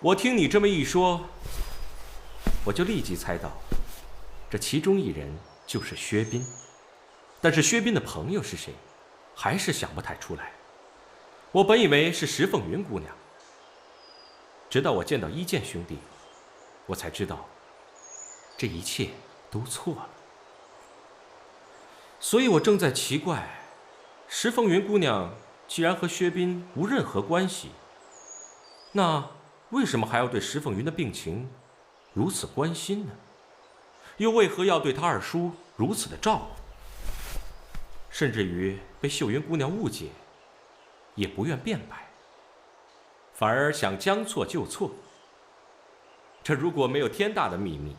我听你这么一说，我就立即猜到，这其中一人就是薛斌。但是薛斌的朋友是谁，还是想不太出来。我本以为是石凤云姑娘，直到我见到一剑兄弟，我才知道，这一切都错了。所以我正在奇怪，石凤云姑娘既然和薛斌无任何关系，那为什么还要对石凤云的病情如此关心呢？又为何要对他二叔如此的照顾？甚至于被秀云姑娘误解，也不愿辩白，反而想将错就错。这如果没有天大的秘密，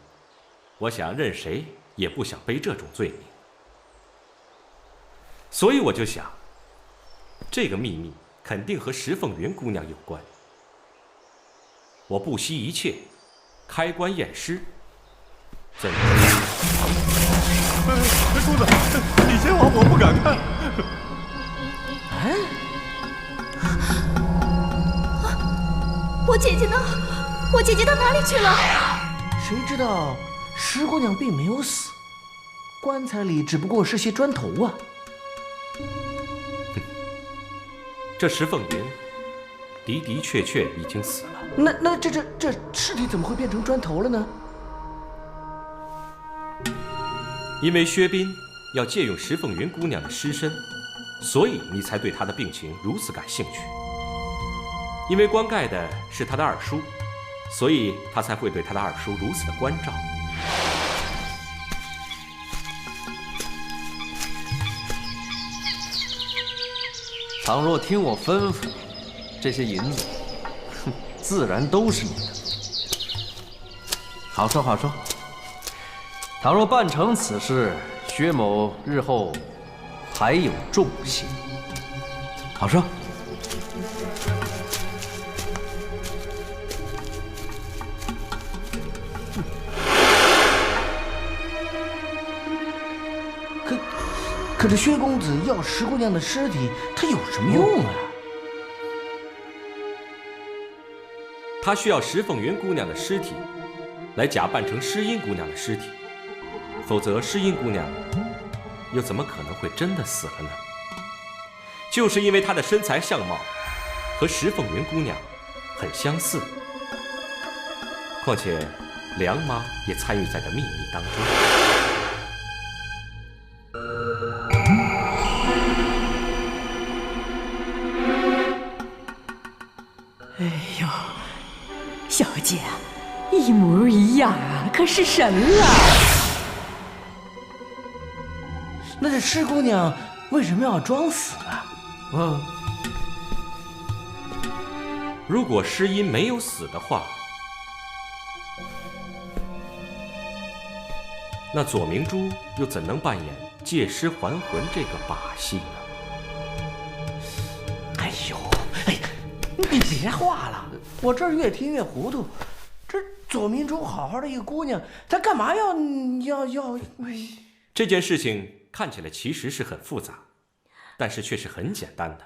我想任谁也不想背这种罪名。所以我就想，这个秘密肯定和石凤云姑娘有关。我不惜一切，开棺验尸。怎知？公子，你先往，我不敢看。我姐姐呢？我姐姐到哪里去了？谁知道石姑娘并没有死，棺材里只不过是些砖头啊。这石凤云的确已经死了。那这尸体怎么会变成砖头了呢？因为薛斌要借用石凤云姑娘的尸身，所以你才对她的病情如此感兴趣。因为棺盖的是他的二叔，所以他才会对他的二叔如此的关照。倘若听我吩咐，这些银子，自然都是你的。好说好说。倘若办成此事，薛某日后还有重刑。好说。可这薛公子要石姑娘的尸体，他有什么用啊？他需要石凤云姑娘的尸体，来假扮成诗音姑娘的尸体，否则诗音姑娘又怎么可能会真的死了呢？就是因为她的身材相貌和石凤云姑娘很相似，况且梁妈也参与在这秘密当中。哎呦，小姐，一模一样啊，可是神了！那这石姑娘为什么要装死呢？如果诗音没有死的话，那左明珠又怎能扮演借尸还魂这个把戏呢？哎呦，你别话了，我这儿越听越糊涂。这左明珠好好的一个姑娘，她干嘛要？这件事情看起来其实是很复杂，但是却是很简单的，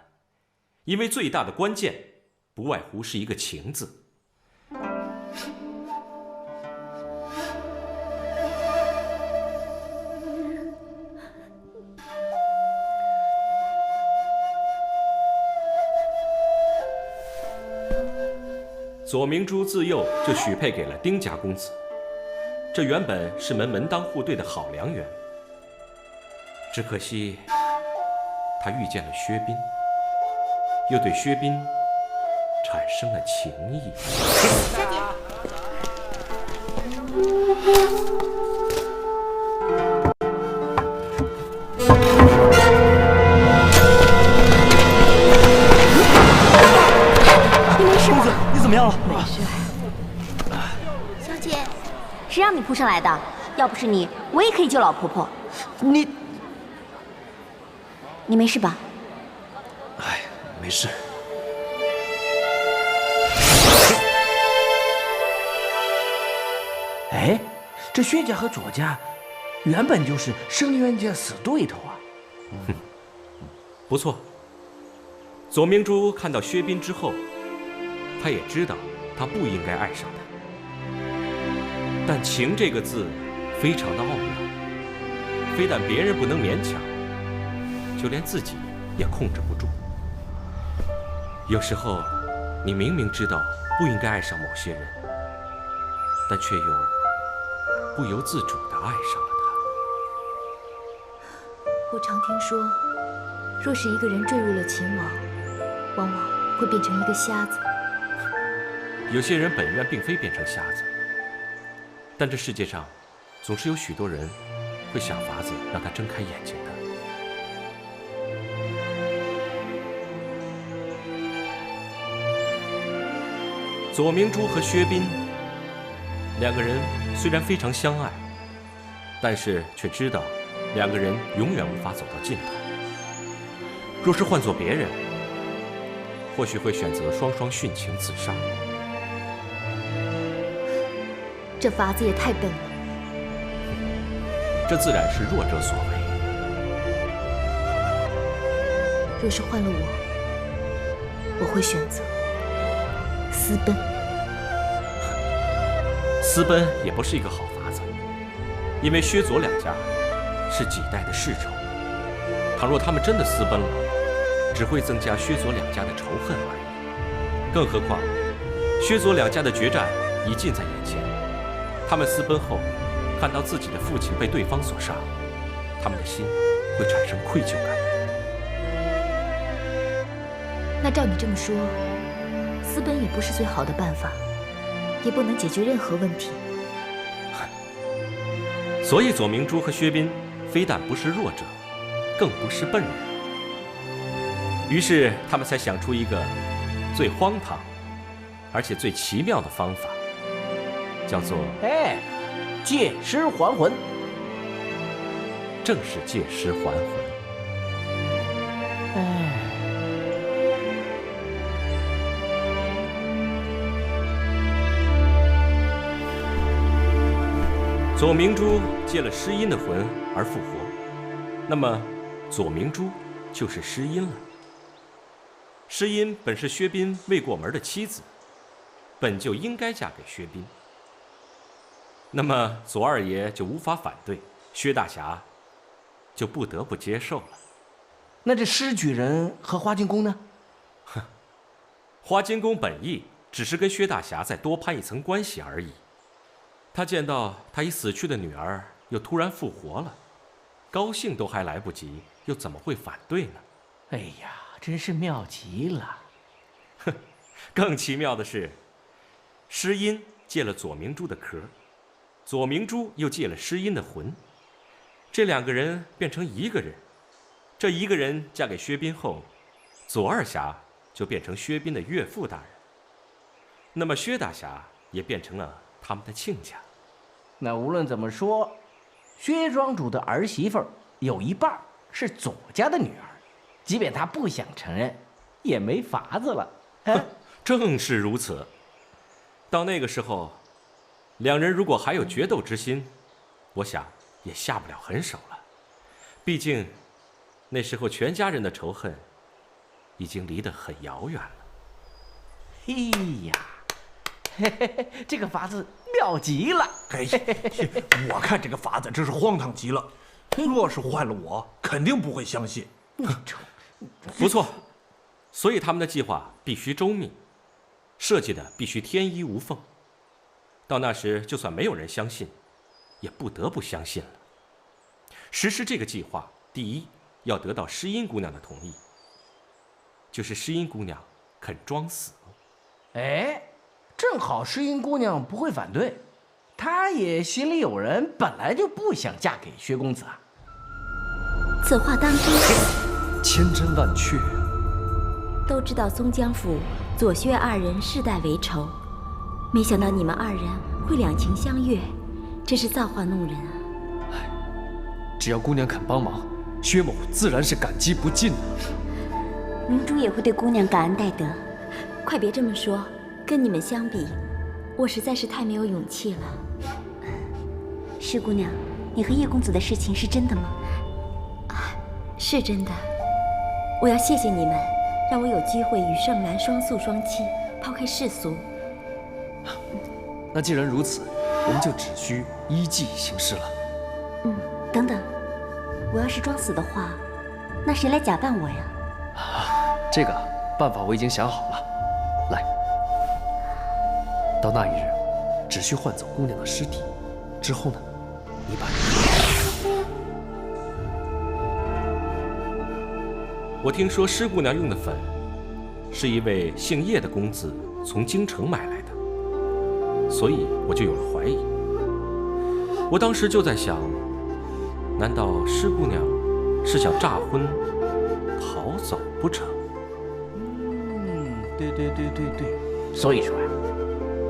因为最大的关键不外乎是一个情字。左明珠自幼就许配给了丁家公子，这原本是门当户对的好良缘。只可惜，他遇见了薛斌，又对薛斌产生了情意。小姐，你没事吧？你怎么样了？没事。小姐，谁让你扑上来的？要不是你，我也可以救老婆婆。你没事吧？哎，没事。哎，这薛家和左家原本就是生冤家死对头啊。不错。左明珠看到薛斌之后，他也知道他不应该爱上她。但情这个字非常的奥妙，非但别人不能勉强，就连自己也控制不住。有时候，你明明知道不应该爱上某些人，但却又不由自主地爱上了他。我常听说，若是一个人坠入了情网，往往会变成一个瞎子。有些人本愿并非变成瞎子，但这世界上总是有许多人会想法子让他睁开眼睛的。左明珠和薛斌两个人虽然非常相爱，但是却知道两个人永远无法走到尽头。若是换做别人，或许会选择双双殉情自杀。这法子也太笨了。这自然是弱者所为。若是换了我会选择私奔。私奔也不是一个好法子，因为薛左两家是几代的世仇，倘若他们真的私奔了，只会增加薛左两家的仇恨而已。更何况，薛左两家的决战已近在眼前，他们私奔后，看到自己的父亲被对方所杀，他们的心会产生愧疚感。那照你这么说，私奔也不是最好的办法，也不能解决任何问题。所以左明珠和薛斌非但不是弱者，更不是笨人。于是他们才想出一个最荒唐，而且最奇妙的方法，叫做借尸还魂。正是借尸还魂。左明珠借了诗音的魂而复活，那么左明珠就是诗音了。诗音本是薛斌未过门的妻子，本就应该嫁给薛斌，那么左二爷就无法反对，薛大侠就不得不接受了。那这诗举人和花金公呢？花金公本意只是跟薛大侠再多攀一层关系而已。他见到他已死去的女儿又突然复活了，高兴都还来不及，又怎么会反对呢？哎呀，真是妙极了！更奇妙的是，诗音借了左明珠的壳，左明珠又借了诗音的魂，这两个人变成一个人。这一个人嫁给薛斌后，左二侠就变成薛斌的岳父大人，那么薛大侠也变成了他们的亲家。那无论怎么说，薛庄主的儿媳妇有一半是左家的女儿，即便他不想承认，也没法子了。正是如此。到那个时候，两人如果还有决斗之心，我想也下不了狠手了。毕竟，那时候全家人的仇恨已经离得很遥远了。哎呀，这个法子妙极了！我看这个法子真是荒唐极了。若是换了我，肯定不会相信。不错，所以他们的计划必须周密，设计的必须天衣无缝。到那时，就算没有人相信，也不得不相信了。实施这个计划，第一要得到诗音姑娘的同意，就是诗音姑娘肯装死。正好诗音姑娘不会反对，她也心里有人，本来就不想嫁给薛公子啊。此话当真？千真万确。都知道松江府左薛二人世代为仇，没想到你们二人会两情相悦，真是造化弄人啊！只要姑娘肯帮忙，薛某自然是感激不尽啊。明珠也会对姑娘感恩戴德。快别这么说，跟你们相比，我实在是太没有勇气了。施姑娘，你和叶公子的事情是真的吗？是真的。我要谢谢你们，让我有机会与盛兰双宿双栖，抛开世俗，那既然如此，我们就只需依计行事了。等等，我要是装死的话，那谁来假扮我呀？这个办法我已经想好了。来，到那一日，只需换走姑娘的尸体，之后呢，你把我听说施姑娘用的粉，是一位姓叶的公子从京城买来的，所以我就有了怀疑。我当时就在想，难道施姑娘是想诈婚逃走不成？对。所以说啊，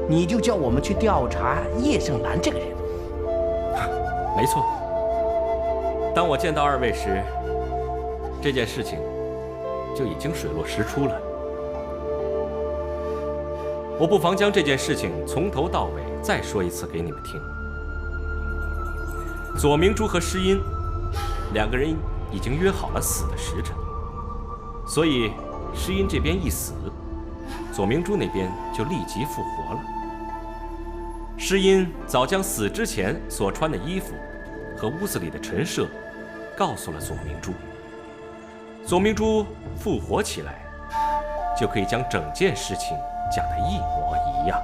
你就叫我们去调查叶盛兰这个人。没错。当我见到二位时，这件事情就已经水落石出了。我不妨将这件事情从头到尾再说一次给你们听。左明珠和诗音两个人已经约好了死的时辰，所以诗音这边一死，左明珠那边就立即复活了。诗音早将死之前所穿的衣服和屋子里的陈设告诉了左明珠，左明珠复活起来，就可以将整件事情讲得一模一样。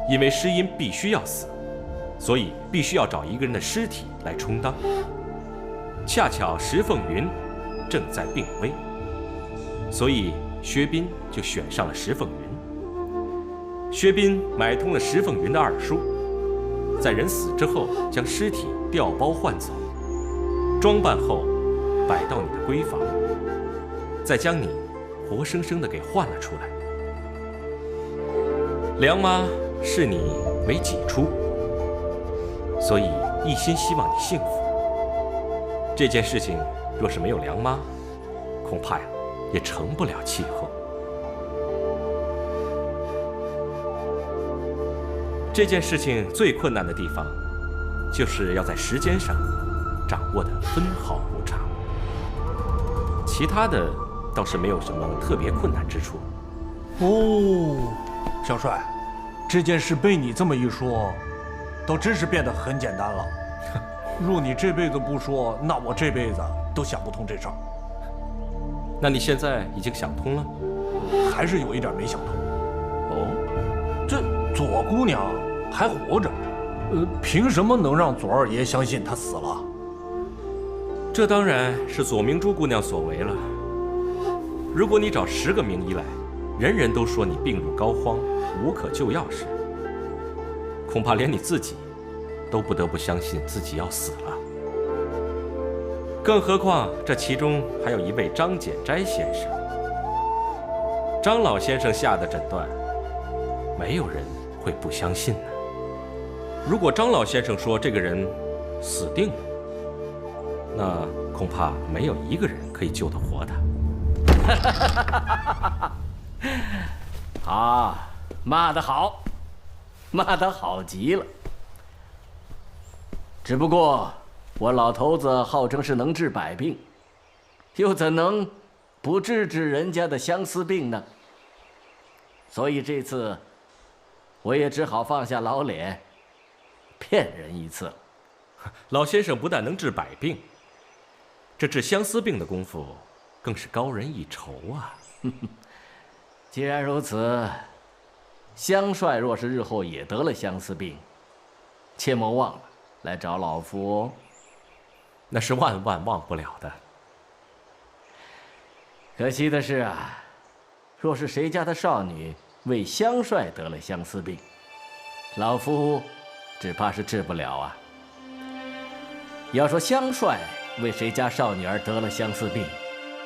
因为诗音必须要死，所以必须要找一个人的尸体来充当。恰巧石凤云正在病危，所以薛斌就选上了石凤云。薛斌买通了石凤云的二叔，在人死之后将尸体调包换走，装扮后摆到你的闺房，再将你活生生的给换了出来。梁妈视你为己出，所以一心希望你幸福。这件事情若是没有梁妈，恐怕呀也成不了气候。这件事情最困难的地方，就是要在时间上掌握的分毫不差。其他的倒是没有什么特别困难之处。哦，小帅，这件事被你这么一说，倒真是变得很简单了。若你这辈子不说，那我这辈子都想不通这事儿。那你现在已经想通了？还是有一点没想通。哦，这左姑娘还活着，凭什么能让左二爷相信她死了？这当然是左明珠姑娘所为了。如果你找10个名医来，人人都说你病入膏肓，无可救药时，恐怕连你自己都不得不相信自己要死了。更何况这其中还有一位张简斋先生。张老先生下的诊断，没有人会不相信的。如果张老先生说这个人死定了，那恐怕没有一个人可以救得活他。啊，骂得好，骂得好极了。只不过我老头子号称是能治百病，又怎能不治人家的相思病呢？所以这次我也只好放下老脸，骗人一次了。老先生不但能治百病，这治相思病的功夫更是高人一筹啊！既然如此，香帅若是日后也得了相思病，切莫忘了来找老夫哦。那是万万忘不了的。可惜的是啊，若是谁家的少女为香帅得了相思病，老夫只怕是治不了啊。要说香帅为谁家少女儿得了相思病，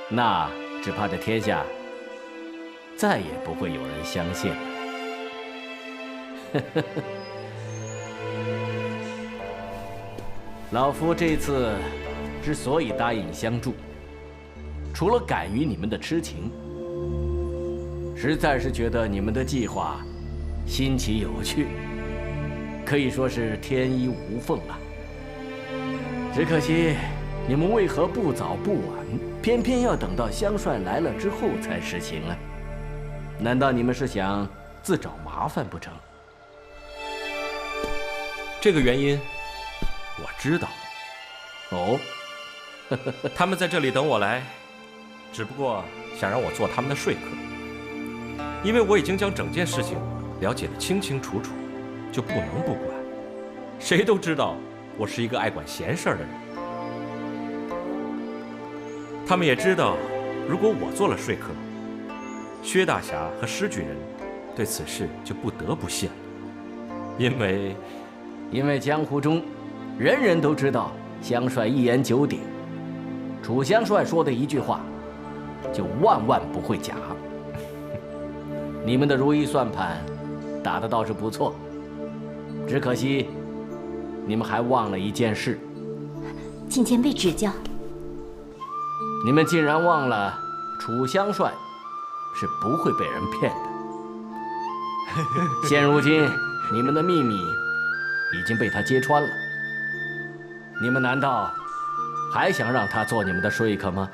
那只怕这天下再也不会有人相信了。老夫这次之所以答应相助，除了感于你们的痴情，实在是觉得你们的计划新奇有趣，可以说是天衣无缝啊。只可惜你们为何不早不晚，偏偏要等到香帅来了之后才实行呢？难道你们是想自找麻烦不成？这个原因我知道。哦，他们在这里等我来，只不过想让我做他们的说客。因为我已经将整件事情了解得清清楚楚，就不能不管。谁都知道我是一个爱管闲事儿的人。他们也知道，如果我做了说客，薛大侠和施举人对此事就不得不信了，因为江湖中人人都知道香帅一言九鼎，楚香帅说的一句话就万万不会假。你们的如意算盘打得倒是不错，只可惜你们还忘了一件事。请前辈指教。你们竟然忘了楚香帅是不会被人骗的。现如今你们的秘密已经被他揭穿了，你们难道还想让他做你们的说客吗？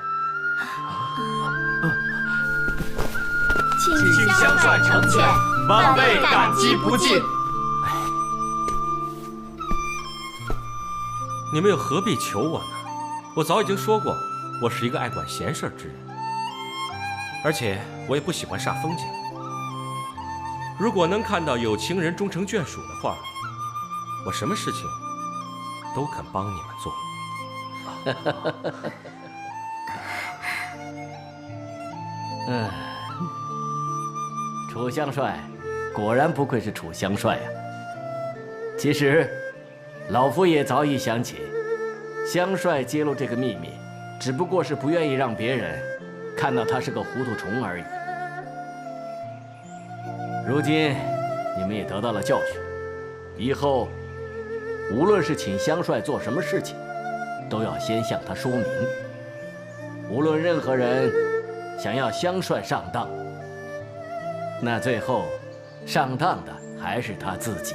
请香帅成全，万辈感激不尽。你们又何必求我呢？我早已经说过，我是一个爱管闲事之人，而且我也不喜欢煞风景。如果能看到有情人终成眷属的话，我什么事情都肯帮你们做。楚香帅果然不愧是楚香帅呀。其实老夫也早已想起，香帅揭露这个秘密只不过是不愿意让别人看到他是个糊涂虫而已。如今你们也得到了教训，以后无论是请香帅做什么事情，都要先向他说明。无论任何人想要香帅上当，那最后上当的还是他自己。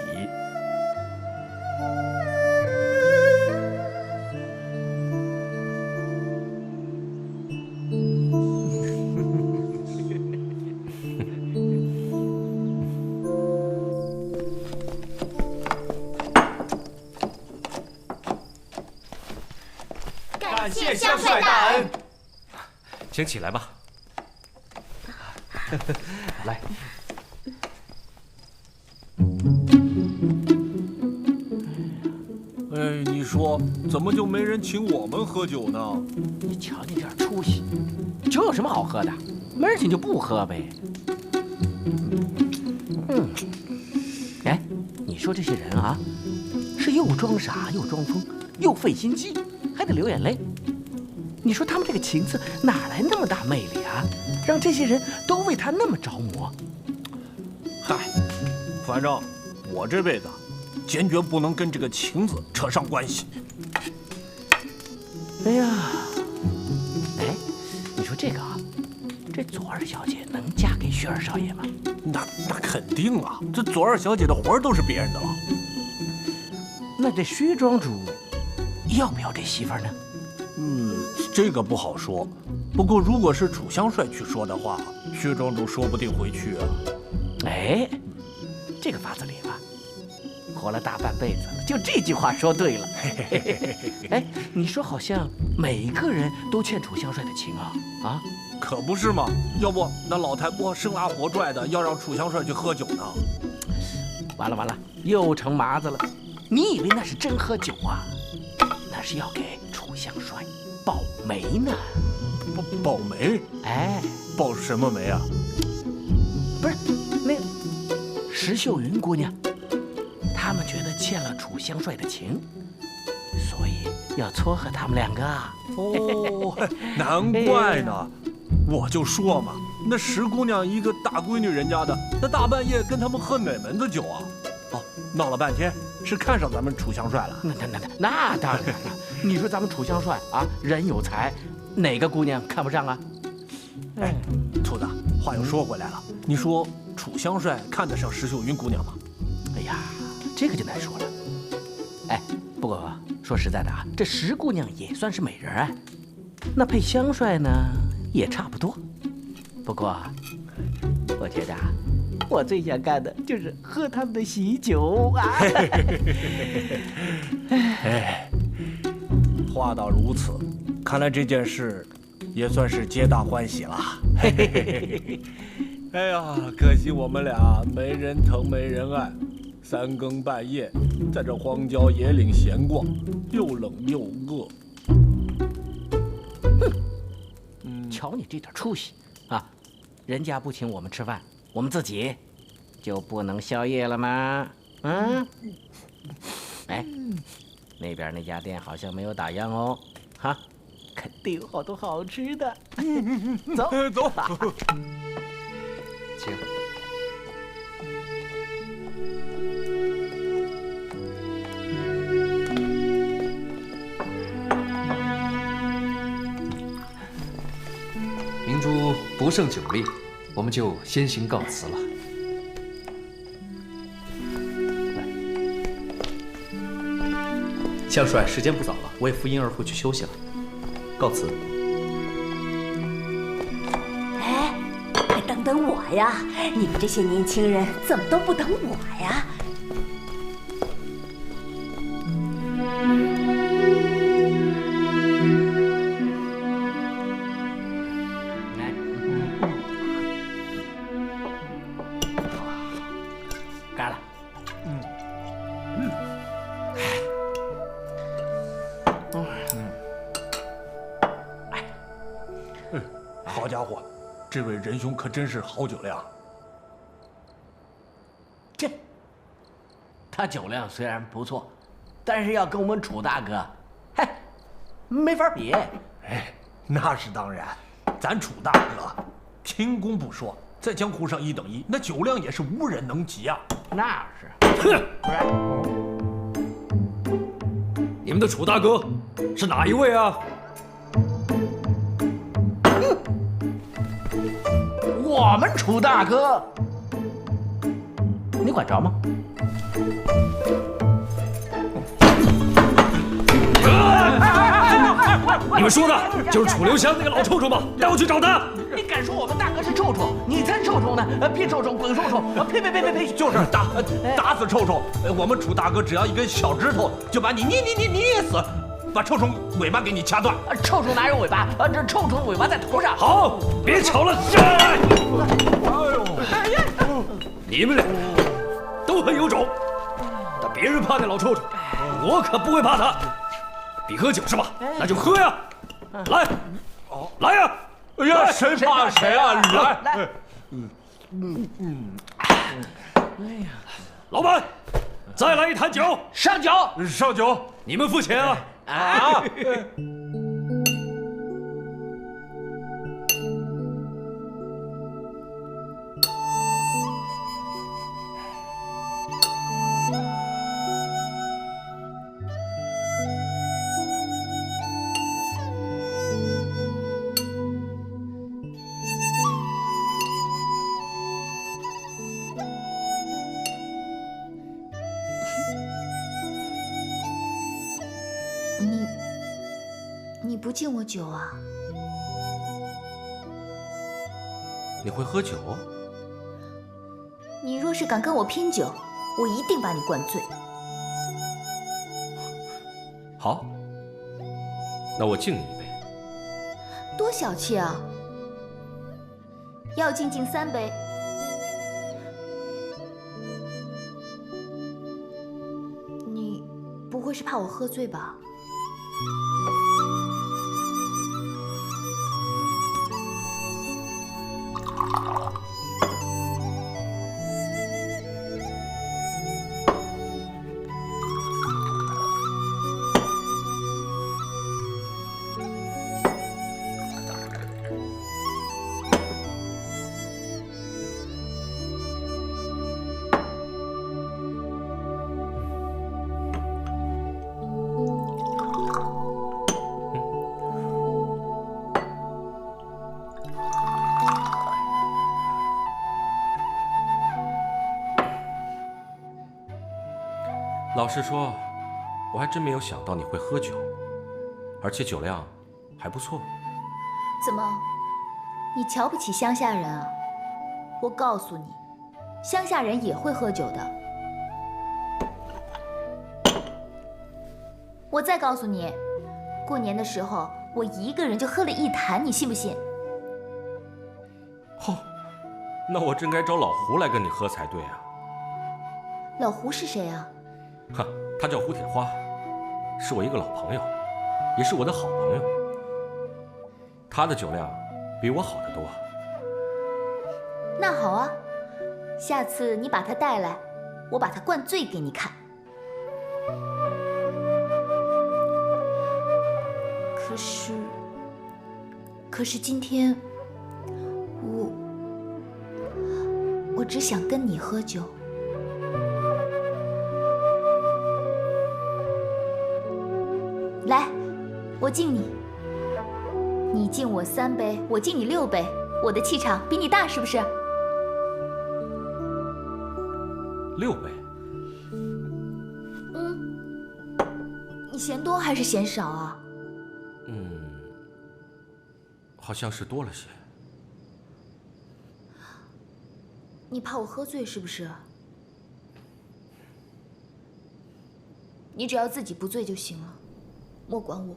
感谢香帅大恩。请起来吧。来，哎，你说怎么就没人请我们喝酒呢？你瞧你这点出息，酒有什么好喝的？没人请就不喝呗。哎，你说这些人啊，是又装傻又装疯，又费心机，还得流眼泪。你说他们这个情字哪来那么大魅力啊？让这些人都为他那么着魔。嗨，反正我这辈子坚决不能跟这个情字扯上关系。哎呀，哎，你说这个啊，这左二小姐能嫁给薛二少爷吗？那肯定啊，这左二小姐的活儿都是别人的了。那这薛庄主要不要这媳妇儿呢？这个不好说。不过如果是楚香帅去说的话，薛庄主说不定会去啊。哎，这个法子里吧，活了大半辈子了，就这句话说对了。哎，你说好像每个人都欠楚香帅的情啊？啊，可不是嘛。要不那老太婆生拉活拽的要让楚香帅去喝酒呢？完了，又成麻子了。你以为那是真喝酒啊？那是要给楚香帅报媒呢。报媒？哎，报什么媒啊？不是那个石秀云姑娘，他们觉得欠了楚香帅的情，所以要撮合他们两个啊。哦，难怪呢。我就说嘛，那石姑娘一个大闺女人家的，那大半夜跟他们喝哪门子酒啊？哦，闹了半天是看上咱们楚香帅了。那当然了。你说咱们楚香帅啊，人有才，哪个姑娘看不上啊？哎，兔子，话又说回来了，你说楚香帅看得上石秀云姑娘吗？哎呀，这个就难说了。哎，不过说实在的啊，这石姑娘也算是美人啊，那配香帅呢也差不多。不过我觉得我最想干的就是喝他们的喜酒啊！哎，话到如此，看来这件事也算是皆大欢喜了。哎呀，可惜我们俩没人疼没人爱，3更半夜在这荒郊野岭闲逛，又冷又饿。瞧你这点出息啊！人家不请我们吃饭，我们自己就不能宵夜了吗？嗯？哎，那边那家店好像没有打烊哦，哈，肯定有好多好吃的。走走。请。明珠不胜酒力，我们就先行告辞了。来，相帅，时间不早了，我也扶婴儿回去休息了，告辞。哎，快等等我呀！你们这些年轻人怎么都不等我呀？干了。好家伙，这位仁兄可真是好酒量。他酒量虽然不错，但是要跟我们楚大哥，嘿，没法比。哎，那是当然，咱楚大哥轻功不说，在江湖上1等1，那酒量也是无人能及啊。那是。哼！你们的楚大哥是哪一位啊？我们楚大哥，你管着吗？你们说的就是楚留香那个老臭虫吗？带我去找他！你敢说我们大哥是臭虫？你才臭虫呢！屁臭虫，滚臭虫！呸！就是打死臭虫！我们楚大哥只要一根小指头，就把你捏死，把臭虫尾巴给你掐断。臭虫哪有尾巴？这臭虫尾巴在头上。好，别吵了，下来！哎呦！你们俩都很有种，但别人怕那老臭虫，我可不会怕他。比喝酒是吧？那就喝呀！来呀！哎呀，谁怕谁啊！来！哎呀，老板，再来一坛酒。上酒！上酒！你们付钱啊！啊！你不敬我酒啊？你会喝酒？你若是敢跟我拼酒，我一定把你灌醉。好，那我敬你一杯。多小气啊！要敬3杯。你不会是怕我喝醉吧？老实说，我还真没有想到你会喝酒，而且酒量还不错。怎么，你瞧不起乡下人啊？我告诉你，乡下人也会喝酒的。我再告诉你，过年的时候我一个人就喝了1坛，你信不信？哦，那我真该找老胡来跟你喝才对啊。老胡是谁啊？哈，他叫胡铁花，是我一个老朋友，也是我的好朋友。他的酒量比我好得多。那好啊，下次你把他带来，我把他灌醉给你看。可是今天我只想跟你喝酒。来，我敬你，你敬我3杯，我敬你6杯，我的气场比你大，是不是？6杯。你嫌多还是嫌少啊？好像是多了些。你怕我喝醉是不是？你只要自己不醉就行了，莫管我。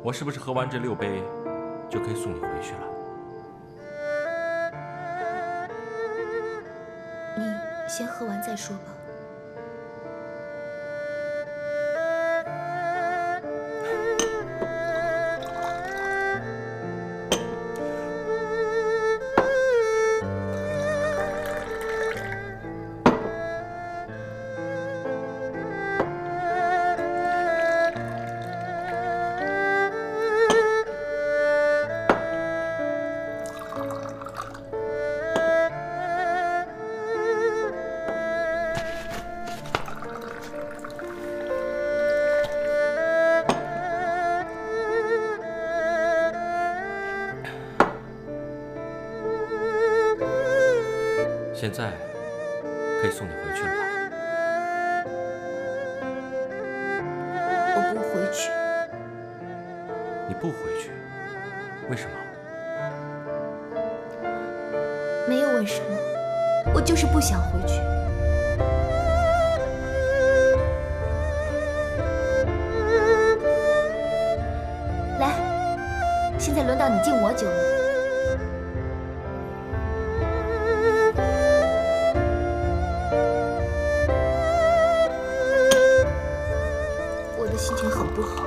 我是不是喝完这6杯，就可以送你回去了？你先喝完再说吧。现在可以送你回去了吧？我不回去。你不回去，为什么？没有为什么，我就是不想回去。来，现在轮到你敬我酒了。心情很不好，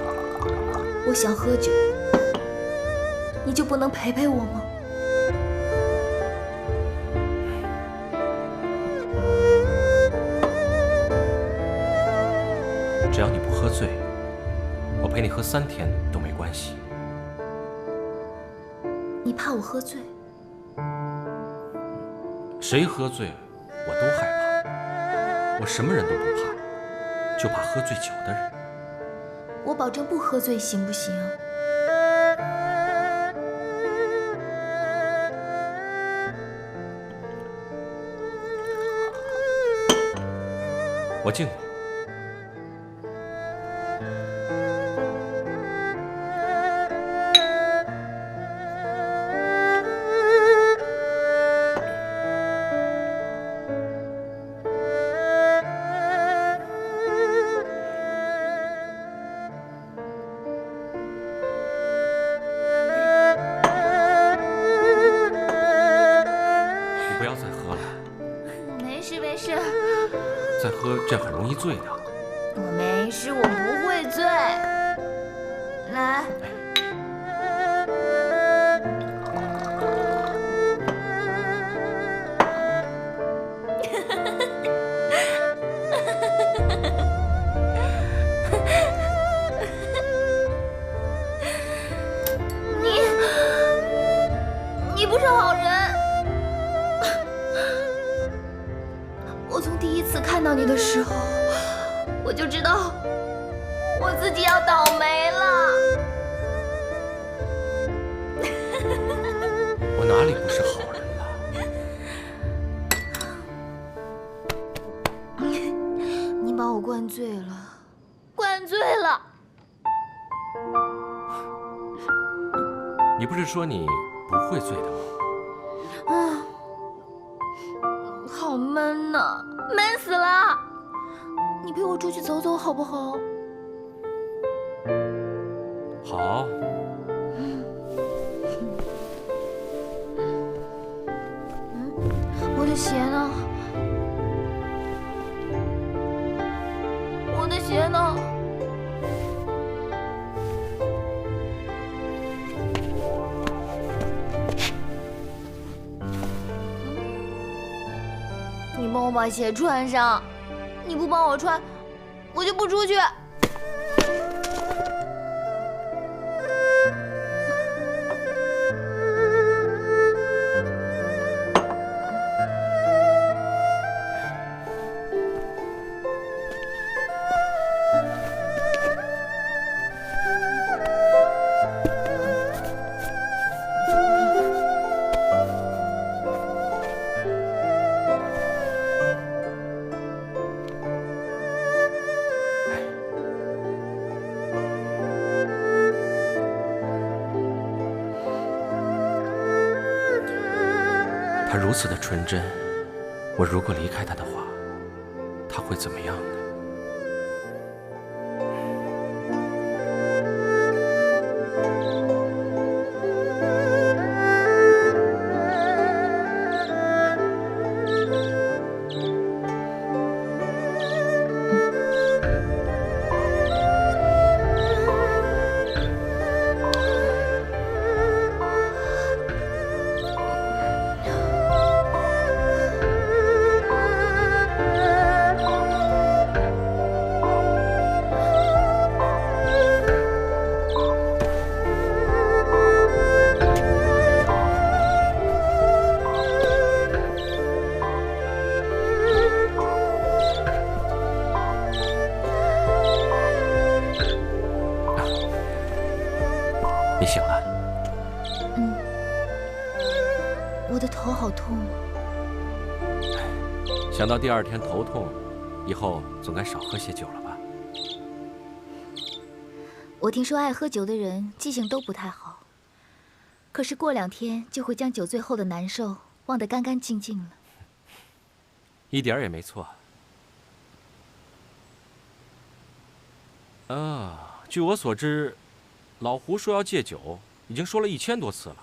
我想喝酒，你就不能陪陪我吗？只要你不喝醉，我陪你喝3天都没关系。你怕我喝醉？谁喝醉我都害怕，我什么人都不怕，就怕喝醉酒的人。我保证不喝醉，行不行啊？我敬你。再喝这很容易醉的。我没事，我不会醉。来。你是好人。我从第一次看到你的时候，我就知道我自己要倒霉了。我哪里不是好人了？你把我灌醉了，灌醉了。你不是说你不会醉的吗？好闷呐，闷死了！你陪我出去走走好不好？好。我的鞋呢？我的鞋呢？你帮我把鞋穿上，你不帮我穿，我就不出去。她如此的纯真，我如果离开她的话，她会怎么样呢？你醒了？我的头好痛。想到第二天头痛，以后总该少喝些酒了吧？我听说爱喝酒的人记性都不太好，可是过2天就会将酒醉后的难受忘得干干净净了。一点儿也没错。据我所知，老胡说要戒酒，已经说了1000多次了。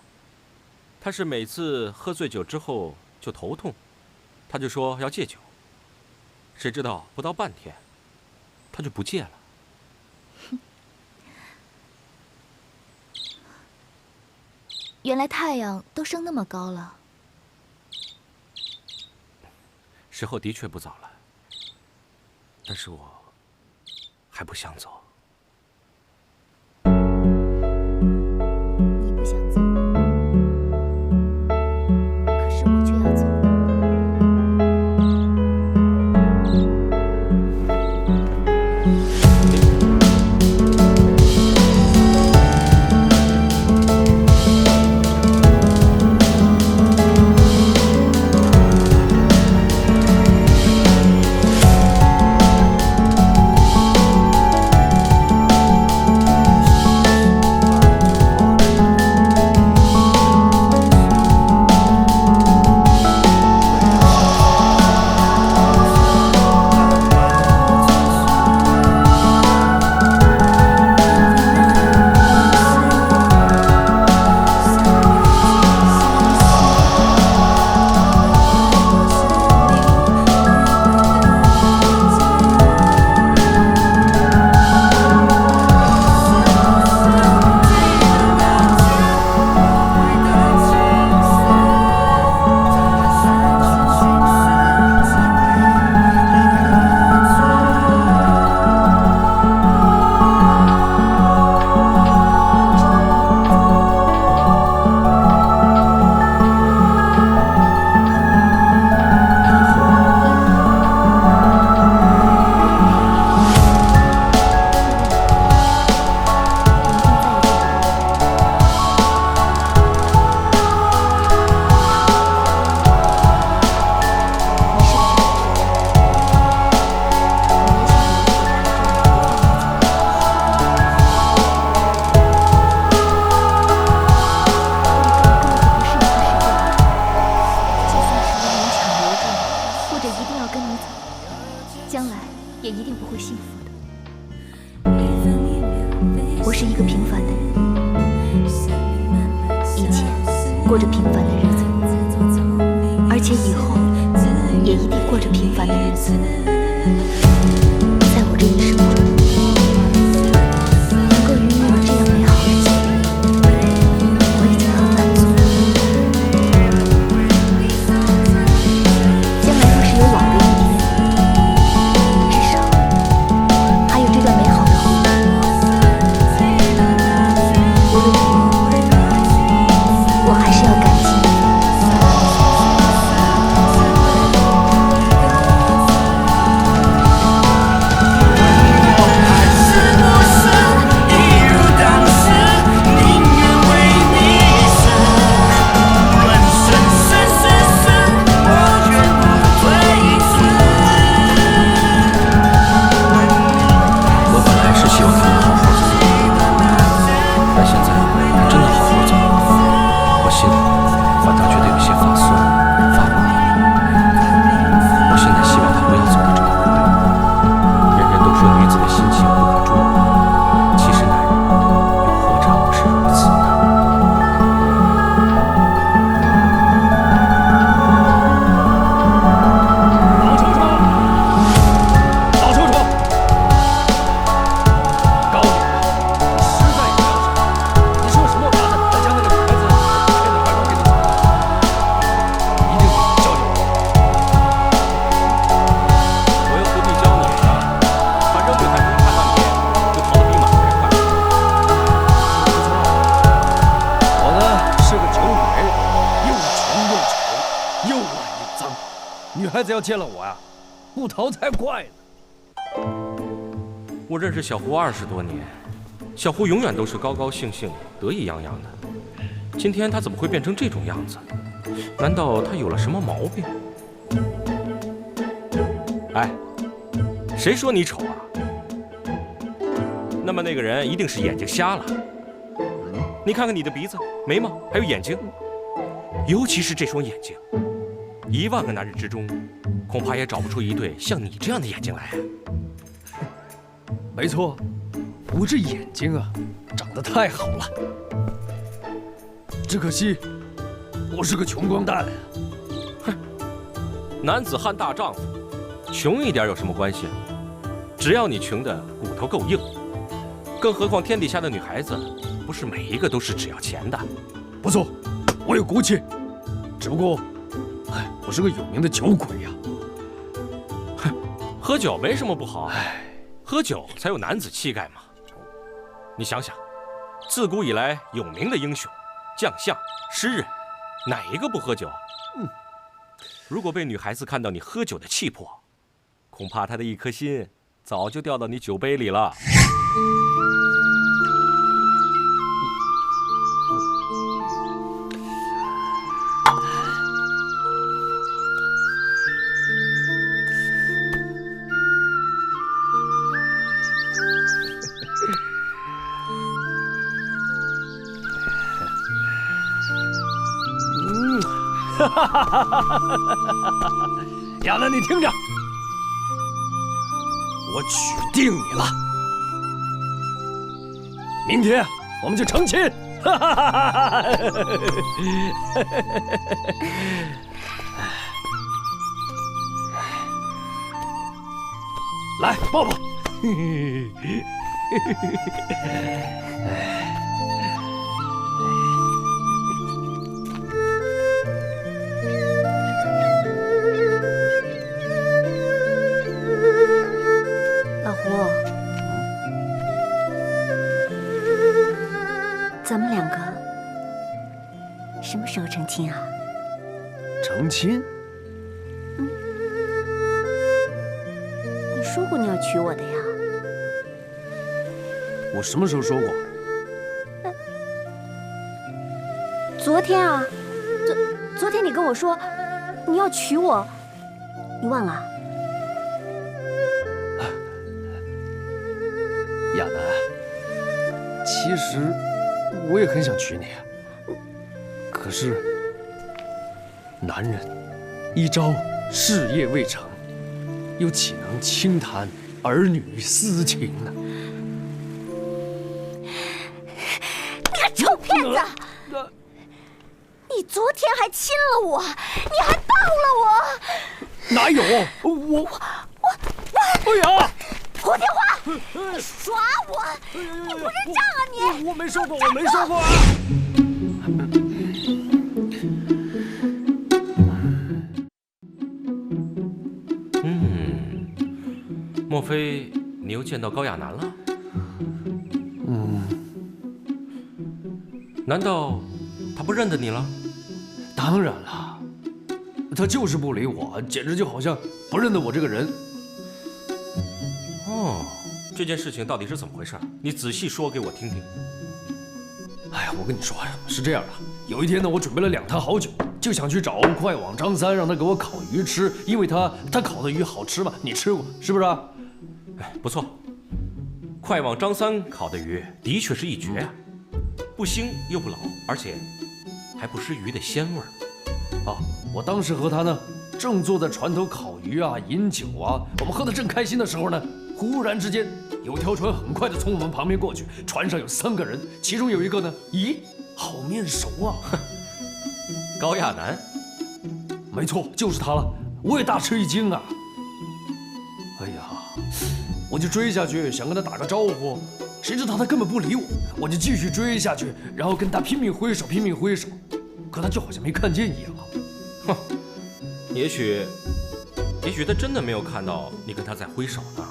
他是每次喝醉酒之后就头痛，他就说要戒酒。谁知道不到半天，他就不戒了。原来太阳都升那么高了。时候的确不早了，但是我还不想走。你不想走，可是我却要走。过着平凡的日子，而且以后也一定过着平凡的日子。在我这一生中，能够与你有这样美好的结局，我已经很满足了。将来若是有老的一天，至少还有这段美好的回忆。无论如何，我还是要感激你。我本来是希望他们好好走，但现在真的好好走，我心里反倒觉得有些发酸发麻。我现在希望他不要走得这么快。人人都说女子的心情不可捉摸，其实男人又何尝不是如此呢？老抽抽，告诉你，你实在有良心，你说什么法子才将那个女孩子骗得拐弯给你走？一定教教我。我又何必教你呢？反正女孩子一看到你就跑得比马还快。我呢是个酒鬼，又穷又丑，又懒又脏，女孩子要见了我呀，不逃才怪呢。我认识小胡20多年，小胡永远都是高高兴兴、得意洋洋的。今天他怎么会变成这种样子？难道他有了什么毛病？哎，谁说你丑啊？那么那个人一定是眼睛瞎了。你看看你的鼻子、眉毛，还有眼睛，尤其是这双眼睛，1万个男人之中，恐怕也找不出一对像你这样的眼睛来。没错，我这眼睛啊，长得太好了。只可惜，我是个穷光蛋。男子汉大丈夫，穷一点有什么关系？只要你穷的骨头够硬。更何况天底下的女孩子，不是每一个都是只要钱的。不错，我有骨气，只不过，我是个有名的酒鬼呀。喝酒没什么不好，喝酒才有男子气概嘛。你想想，自古以来有名的英雄、将相、诗人，哪一个不喝酒？如果被女孩子看到你喝酒的气魄，恐怕她的一颗心早就掉到你酒杯里了。亚楠，你听着，我娶定你了，明天我们就成亲。来，抱抱。老胡，咱们两个什么时候成亲啊？成亲？你说过你要娶我的呀。我什么时候说过？昨天啊，昨天你跟我说你要娶我，你忘了？亚楠，其实我也很想娶你，可是男人一朝事业未成，又岂能轻谈儿女私情呢？你个臭骗子！你昨天还亲了我，你还抱了我。哪有？我，哎呀！胡天华，你耍我！你不认账啊你！我没说过，我没说过啊！莫非你又见到高亚楠了？难道他不认得你了？当然了，他就是不理我，简直就好像不认得我这个人。哦，这件事情到底是怎么回事？你仔细说给我听听。哎呀，我跟你说呀，是这样的，有一天呢，我准备了2坛好酒，就想去找快网张三，让他给我烤鱼吃，因为他烤的鱼好吃嘛，你吃过是不是啊？哎，不错，快网张三烤的鱼的确是一绝啊，不腥又不老，而且还不失鱼的鲜味儿。啊，我当时和他呢，正坐在船头烤鱼啊，饮酒啊，我们喝得正开心的时候呢，忽然之间，有条船很快的从我们旁边过去，船上有3个人，其中有一个呢，咦，好面熟啊！高亚楠，没错，就是他了，我也大吃一惊啊！哎呀，我就追下去，想跟他打个招呼，谁知道他根本不理我，我就继续追下去，然后跟他拼命挥手，拼命挥手，可他就好像没看见一样啊！哼，也许他真的没有看到你跟他在挥手呢。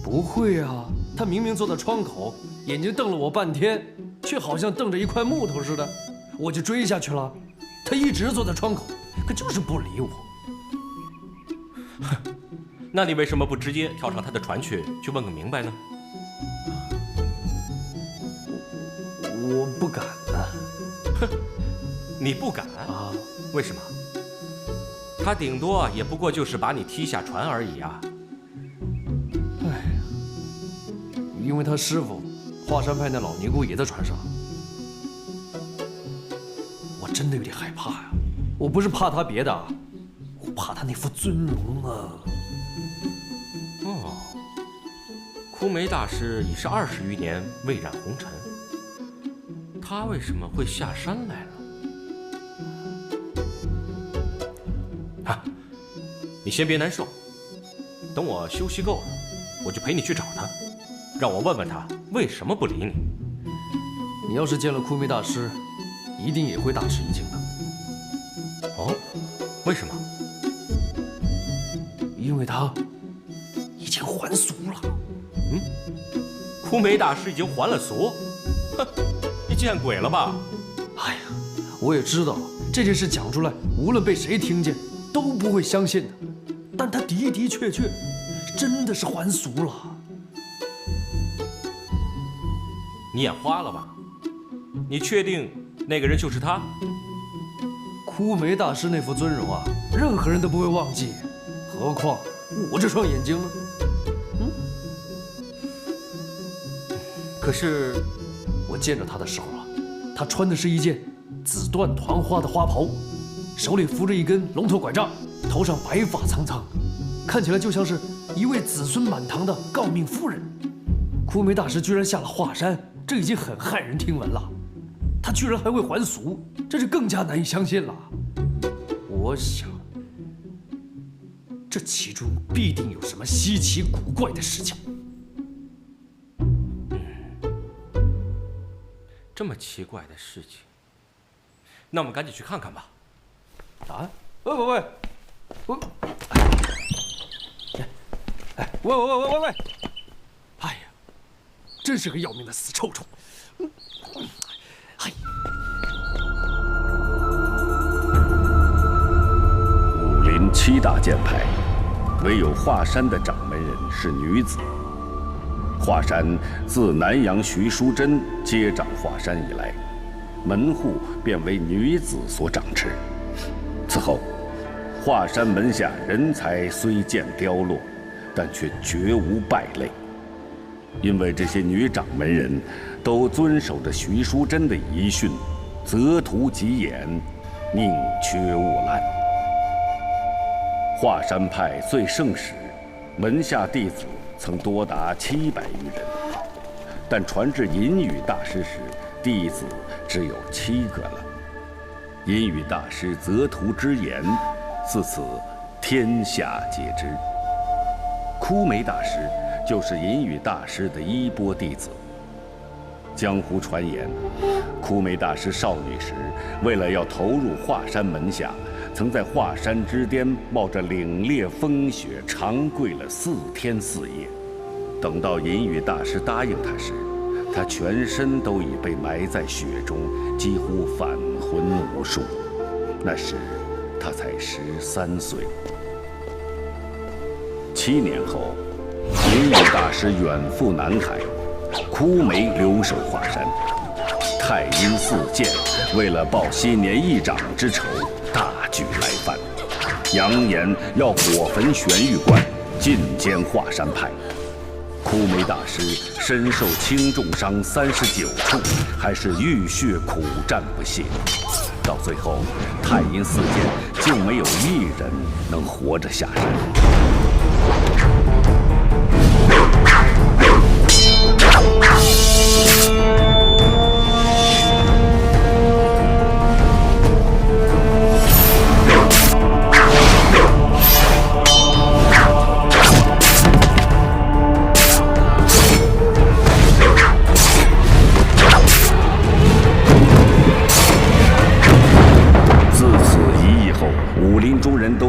不会啊，他明明坐在窗口，眼睛瞪了我半天，却好像瞪着一块木头似的。我就追下去了，他一直坐在窗口，可就是不理我。那你为什么不直接跳上他的船去问个明白呢？我不敢呢。哼，你不敢啊？为什么？他顶多也不过就是把你踢下船而已啊。因为他师傅华山派那老尼姑也在船上，我真的有点害怕呀。我不是怕他别的，我怕他那副尊容啊。哦，枯梅大师已是20余年未染红尘，他为什么会下山来了？啊，你先别难受，等我休息够了，我就陪你去找他。让我问问他为什么不理你。你要是见了枯梅大师，一定也会大吃一惊的。哦，为什么？因为他已经还俗了。枯梅大师已经还了俗？哼，你见鬼了吧！哎呀，我也知道这件事讲出来，无论被谁听见都不会相信的。但他的的确确真的是还俗了。你眼花了吧？你确定那个人就是他？枯梅大师那副尊容啊，任何人都不会忘记，何况我这双眼睛呢？可是我见着他的时候啊，他穿的是一件紫缎团花的花袍，手里扶着一根龙头拐杖，头上白发苍苍，看起来就像是一位子孙满堂的诰命夫人。枯梅大师居然下了华山，这已经很骇人听闻了。他居然还会还俗，这是更加难以相信了。我想，这其中必定有什么稀奇古怪的事情。这么奇怪的事情，那我们赶紧去看看吧。啊？喂！喂！哎呀，真是个要命的死臭虫！哎。武林7大剑派，唯有华山的掌门人是女子。华山自南阳徐淑珍接掌华山以来，门户便为女子所掌持。此后，华山门下人才虽见凋落，但却绝无败类。因为这些女掌门人都遵守着徐淑珍的遗训，择图及言，宁缺毋滥。华山派最盛时，门下弟子曾多达700余人，但传至隐语大师时，弟子只有7个了。隐语大师择图之言，自此天下皆知。枯梅大师就是隐语大师的衣钵弟子。江湖传言，枯梅大师少女时，为了要投入华山门下，曾在华山之巅冒着凛冽风雪长跪了4天4夜。等到隐语大师答应他时，他全身都已被埋在雪中，几乎返魂无术。那时他才13岁。7年后，隐语大师远赴南海，枯梅留守华山。太阴寺剑为了报昔年一掌之仇，大举来犯，扬言要火焚玄玉观，尽歼华山派。枯梅大师身受轻重伤39处，还是浴血苦战不懈。到最后，太阴寺剑竟没有一人能活着下山。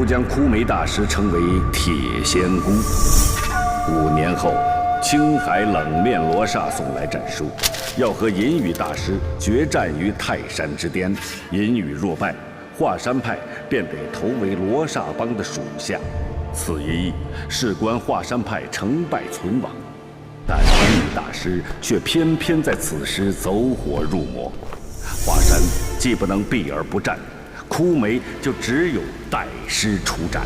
将枯梅大师称为铁仙姑。5年后，青海冷面罗刹送来战书，要和隐语大师决战于泰山之巅。隐语若败，华山派便得投为罗刹帮的属下。此一役事关华山派成败存亡，但隐语大师却偏偏在此时走火入魔。华山既不能避而不战，枯梅就只有带师出战。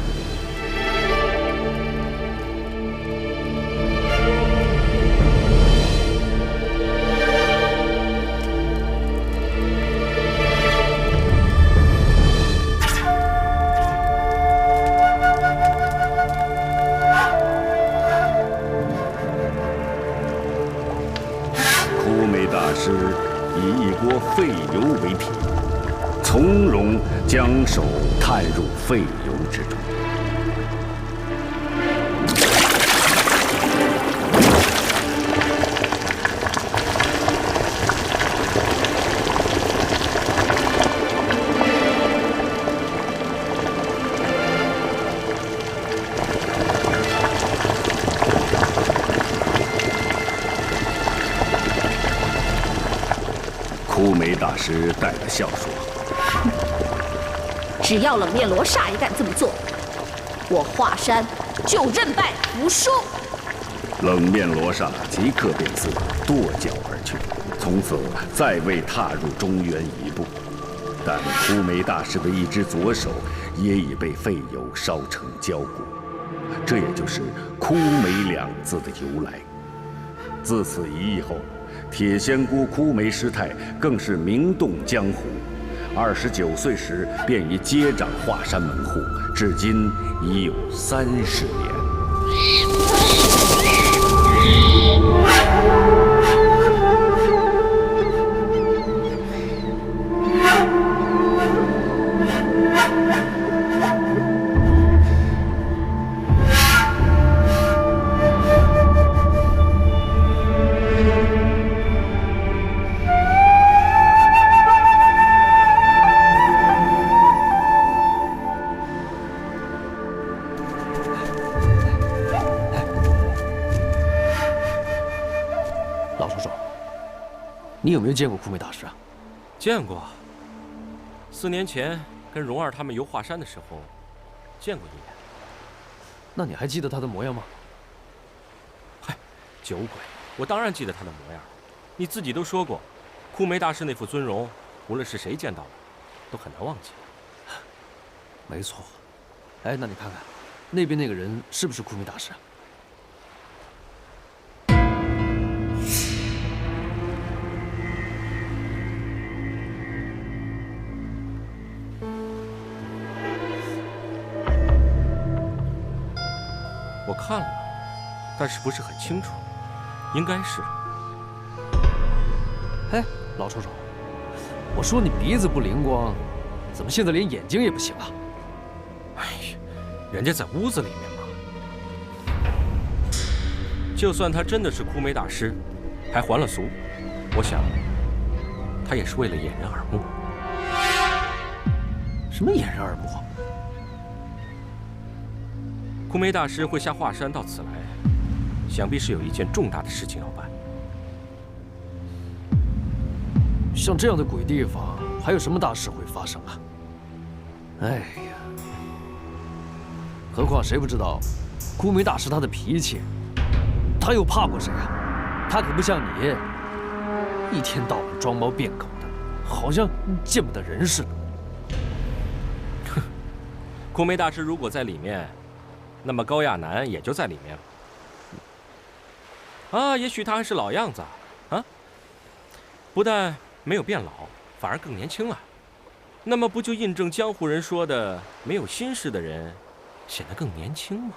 枯梅大师以一锅沸油为体，从容将手探入沸油之中。枯梅大师带着笑说：“只要冷面罗刹也敢这么做，我华山就认败服输。”冷面罗刹即刻变色，跺脚而去，从此再未踏入中原一步。但枯梅大师的一只左手也已被沸油烧成焦骨，这也就是“枯梅”2字的由来。自此一役后，铁仙姑枯梅师太更是名动江湖。29岁时便已接掌华山门户，至今已有30年。你有没有见过枯梅大师啊？见过。4年前跟蓉儿他们游华山的时候，见过一眼。那你还记得他的模样吗？嗨，酒鬼，我当然记得他的模样。你自己都说过，枯梅大师那副尊容，无论是谁见到了，都很难忘记。没错。哎，那你看看，那边那个人是不是枯梅大师啊？我看了，但是不是很清楚，应该是。哎，老丑丑，我说你鼻子不灵光，怎么现在连眼睛也不行了？哎呀，人家在屋子里面嘛。就算他真的是枯梅大师，还还了俗，我想他也是为了掩人耳目。什么掩人耳目？枯梅大师会下华山到此来，想必是有一件重大的事情要办。像这样的鬼地方，还有什么大事会发生啊？哎呀，何况谁不知道，枯梅大师他的脾气，他又怕过谁啊？他可不像你，一天到晚装猫变狗的，好像见不得人似的。哼，枯梅大师如果在里面，那么高亚楠也就在里面了。啊，也许他还是老样子啊，不但没有变老，反而更年轻了。那么不就印证江湖人说的，没有心事的人显得更年轻吗？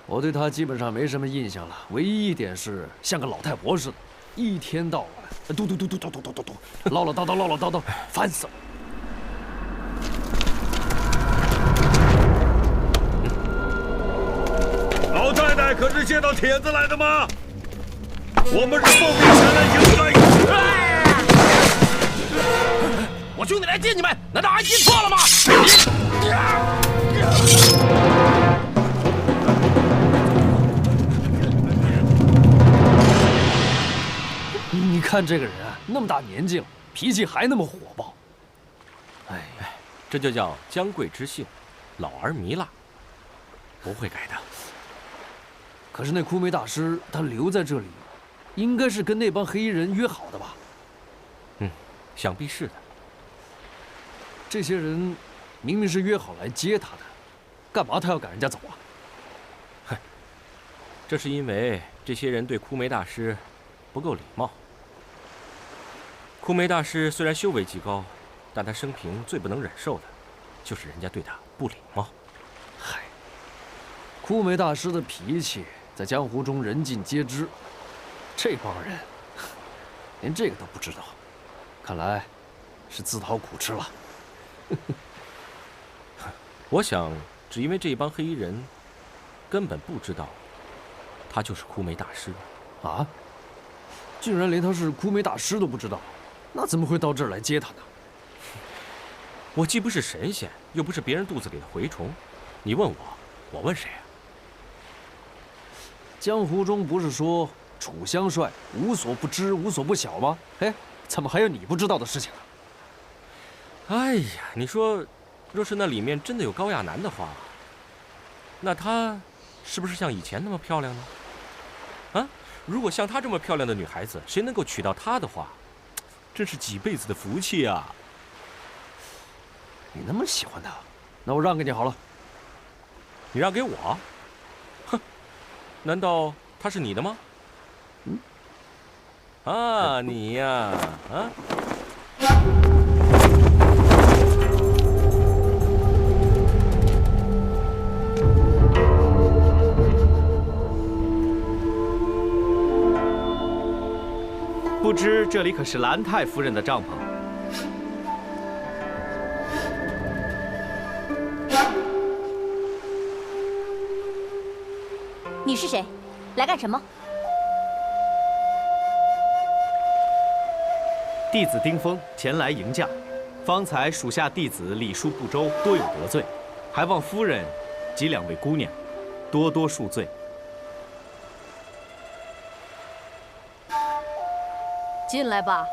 我对他基本上没什么印象了，唯一一点是像个老太婆似的，一天到晚嘟嘟嘟嘟嘟嘟嘟嘟嘟，唠唠叨叨唠唠叨叨，烦死了。老太太可是接到帖子来的吗？我们是奉命前来迎罪。我兄弟来接你们，难道还记错了吗？你看这个人啊，那么大年纪了，脾气还那么火爆。哎，这就叫姜贵之性，老而糜烂，不会改的。可是那枯梅大师他留在这里，应该是跟那帮黑衣人约好的吧？想必是的。这些人明明是约好来接他的，干嘛他要赶人家走啊？哼，这是因为这些人对枯梅大师不够礼貌。枯梅大师虽然修为极高，但他生平最不能忍受的，就是人家对他不礼貌。嗨，枯梅大师的脾气在江湖中人尽皆知，这帮人连这个都不知道，看来是自讨苦吃了。我想，只因为这帮黑衣人根本不知道他就是枯梅大师啊！竟然连他是枯梅大师都不知道，那怎么会到这儿来接他呢？我既不是神仙，又不是别人肚子里的蛔虫，你问我，我问谁啊？江湖中不是说楚香帅无所不知，无所不晓吗？哎，怎么还有你不知道的事情啊？哎呀，你说，若是那里面真的有高亚楠的话，那她是不是像以前那么漂亮呢？啊，如果像她这么漂亮的女孩子，谁能够娶到她的话，真是几辈子的福气啊！你那么喜欢她，那我让给你好了。你让给我？哼，难道她是你的吗？啊，你呀，啊。不知这里可是兰太夫人的帐篷？你是谁？来干什么？弟子丁峰前来迎驾。方才属下弟子礼数不周，多有得罪，还望夫人及两位姑娘多多恕罪。进来吧。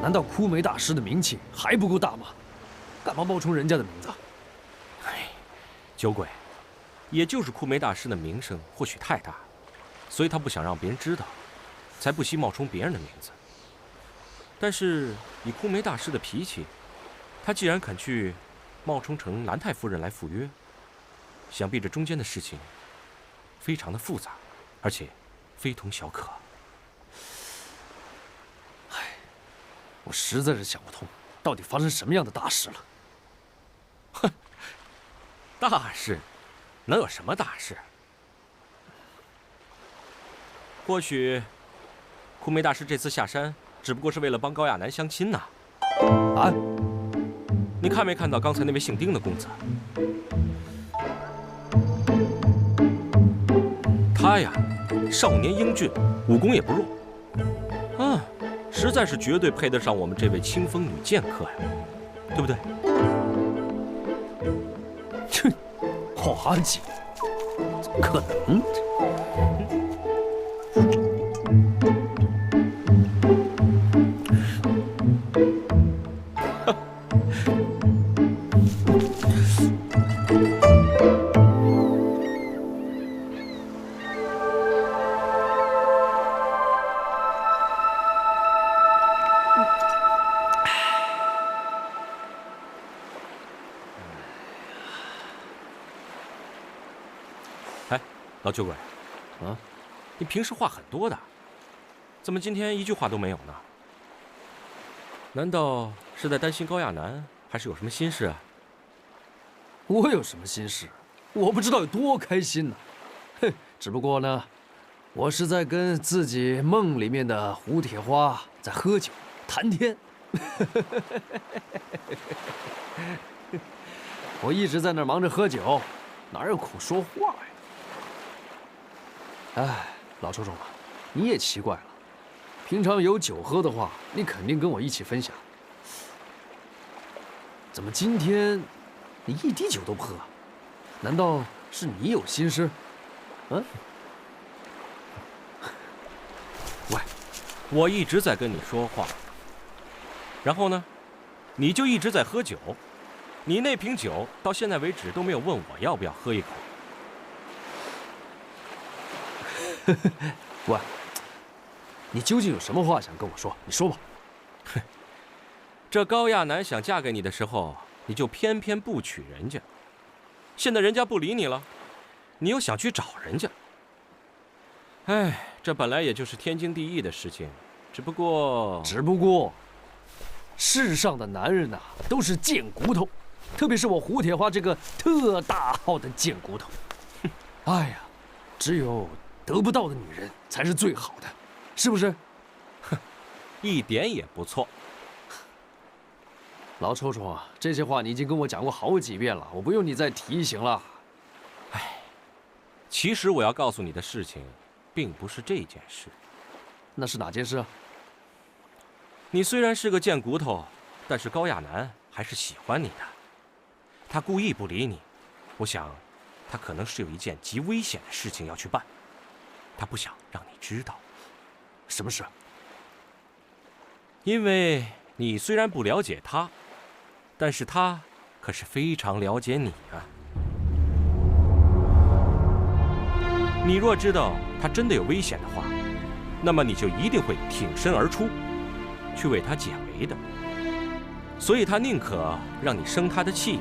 难道枯梅大师的名气还不够大吗？干嘛冒充人家的名字？哎，酒鬼，也就是枯梅大师的名声或许太大，所以他不想让别人知道，才不惜冒充别人的名字。但是以枯梅大师的脾气，他既然肯去冒充成兰太夫人来赴约，想必这中间的事情非常的复杂，而且非同小可。我实在是想不通，到底发生什么样的大事了？哼，大事，能有什么大事？或许，枯梅大师这次下山，只不过是为了帮高亚楠相亲呐。啊？你看没看到刚才那位姓丁的公子？他呀，少年英俊，武功也不弱，实在是绝对配得上我们这位清风女剑客呀，对不对？哼，滑稽，怎么可能？老酒鬼，啊，你平时话很多的，怎么今天一句话都没有呢？难道是在担心高亚楠，还是有什么心事啊？我有什么心事？我不知道有多开心呢。哼，只不过呢，我是在跟自己梦里面的胡铁花在喝酒谈天。我一直在那儿忙着喝酒，哪有空说话呀？哎，老周周啊，你也奇怪了，平常有酒喝的话，你肯定跟我一起分享。怎么今天你一滴酒都不喝？难道是你有心事？嗯？喂，我一直在跟你说话，然后呢，你就一直在喝酒。你那瓶酒到现在为止都没有问我要不要喝一口。喂，你究竟有什么话想跟我说？你说吧。哼，这高亚楠想嫁给你的时候，你就偏偏不娶人家。现在人家不理你了，你又想去找人家。哎，这本来也就是天经地义的事情，只不过，世上的男人呐，都是贱骨头，特别是我胡铁花这个特大号的贱骨头。哎呀，只有得不到的女人才是最好的，是不是？哼，一点也不错。老抽抽啊，这些话你已经跟我讲过好几遍了，我不用你再提醒了。哎，其实我要告诉你的事情，并不是这件事。那是哪件事啊？你虽然是个贱骨头，但是高亚楠还是喜欢你的。他故意不理你，我想，他可能是有一件极危险的事情要去办，他不想让你知道。什么事？因为你虽然不了解他，但是他可是非常了解你啊。你若知道他真的有危险的话，那么你就一定会挺身而出，去为他解围的。所以他宁可让你生他的气，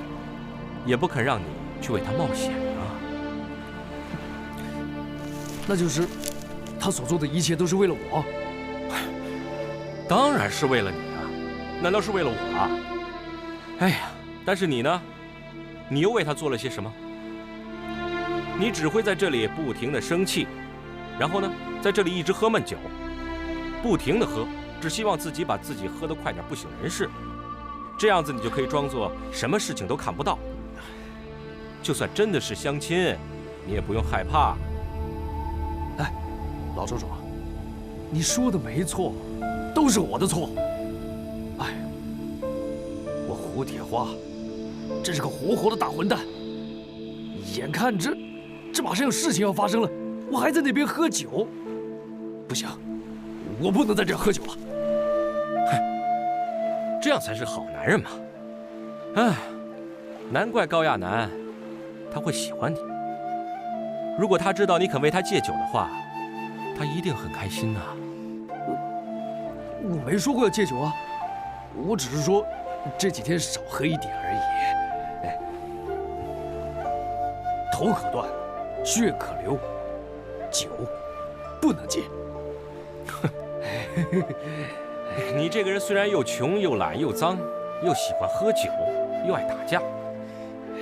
也不肯让你去为他冒险啊。那就是他所做的一切都是为了我？当然是为了你啊，难道是为了我啊？哎呀，但是你呢？你又为他做了些什么？你只会在这里不停地生气，然后呢，在这里一直喝闷酒，不停地喝，只希望自己把自己喝得快点，不省人事。这样子你就可以装作什么事情都看不到。就算真的是相亲，你也不用害怕。哎，老周周，你说的没错，都是我的错。哎，我胡铁花真是个活活的大混蛋。眼看着这马上有事情要发生了，我还在那边喝酒。不行，我不能在这儿喝酒了。嗨，这样才是好男人嘛。哎，难怪高亚楠他会喜欢你。如果他知道你肯为他戒酒的话，他一定很开心呐。我没说过要戒酒啊，我只是说这几天少喝一点而已。哎，头可断，血可流，酒不能戒。你这个人虽然又穷又懒又脏，又喜欢喝酒，又爱打架，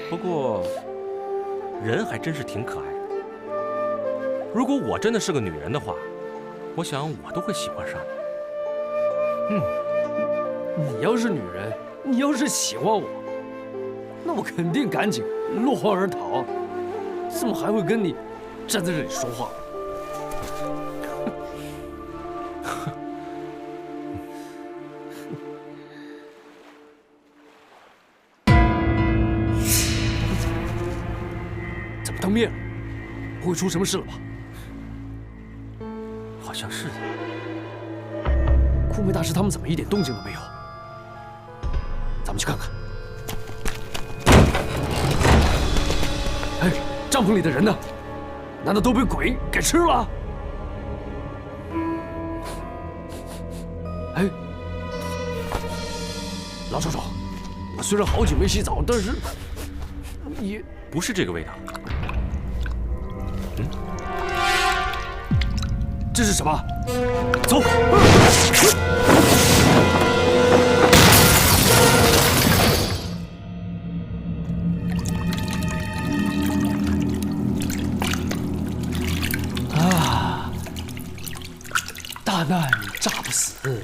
不过人还真是挺可爱的。如果我真的是个女人的话，我想我都会喜欢上你。你要是女人，你要是喜欢我，那我肯定赶紧落荒而逃，怎么还会跟你站在这里说话？怎么当面了？不会出什么事了吧？好像是的。酷梅大师他们怎么一点动静都没有？咱们去看看。哎，帐篷里的人呢？难道都被鬼给吃了？哎，老少少，我虽然好久没洗澡，但是也不是这个味道。这是什么？走！啊！大难诈不死，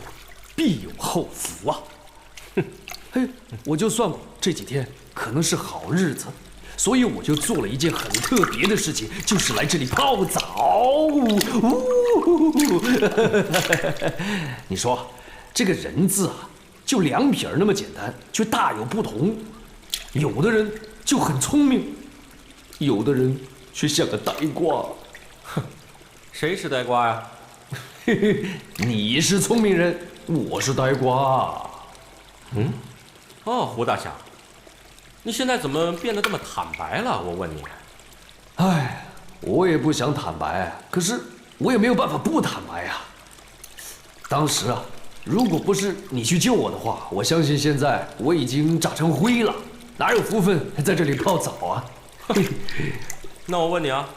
必有后福啊！哼，嘿，我就算过这几天可能是好日子。所以我就做了一件很特别的事情，就是来这里泡澡。你说，这个人字啊，就两撇那么简单，却大有不同。有的人就很聪明，有的人却像个呆瓜。哼，谁是呆瓜呀？你是聪明人，我是呆瓜。嗯，哦，胡大侠。你现在怎么变得这么坦白了？我问你。哎，我也不想坦白，可是我也没有办法不坦白呀。当时啊，如果不是你去救我的话，我相信现在我已经炸成灰了，哪有福分在这里泡澡啊？那我问你啊，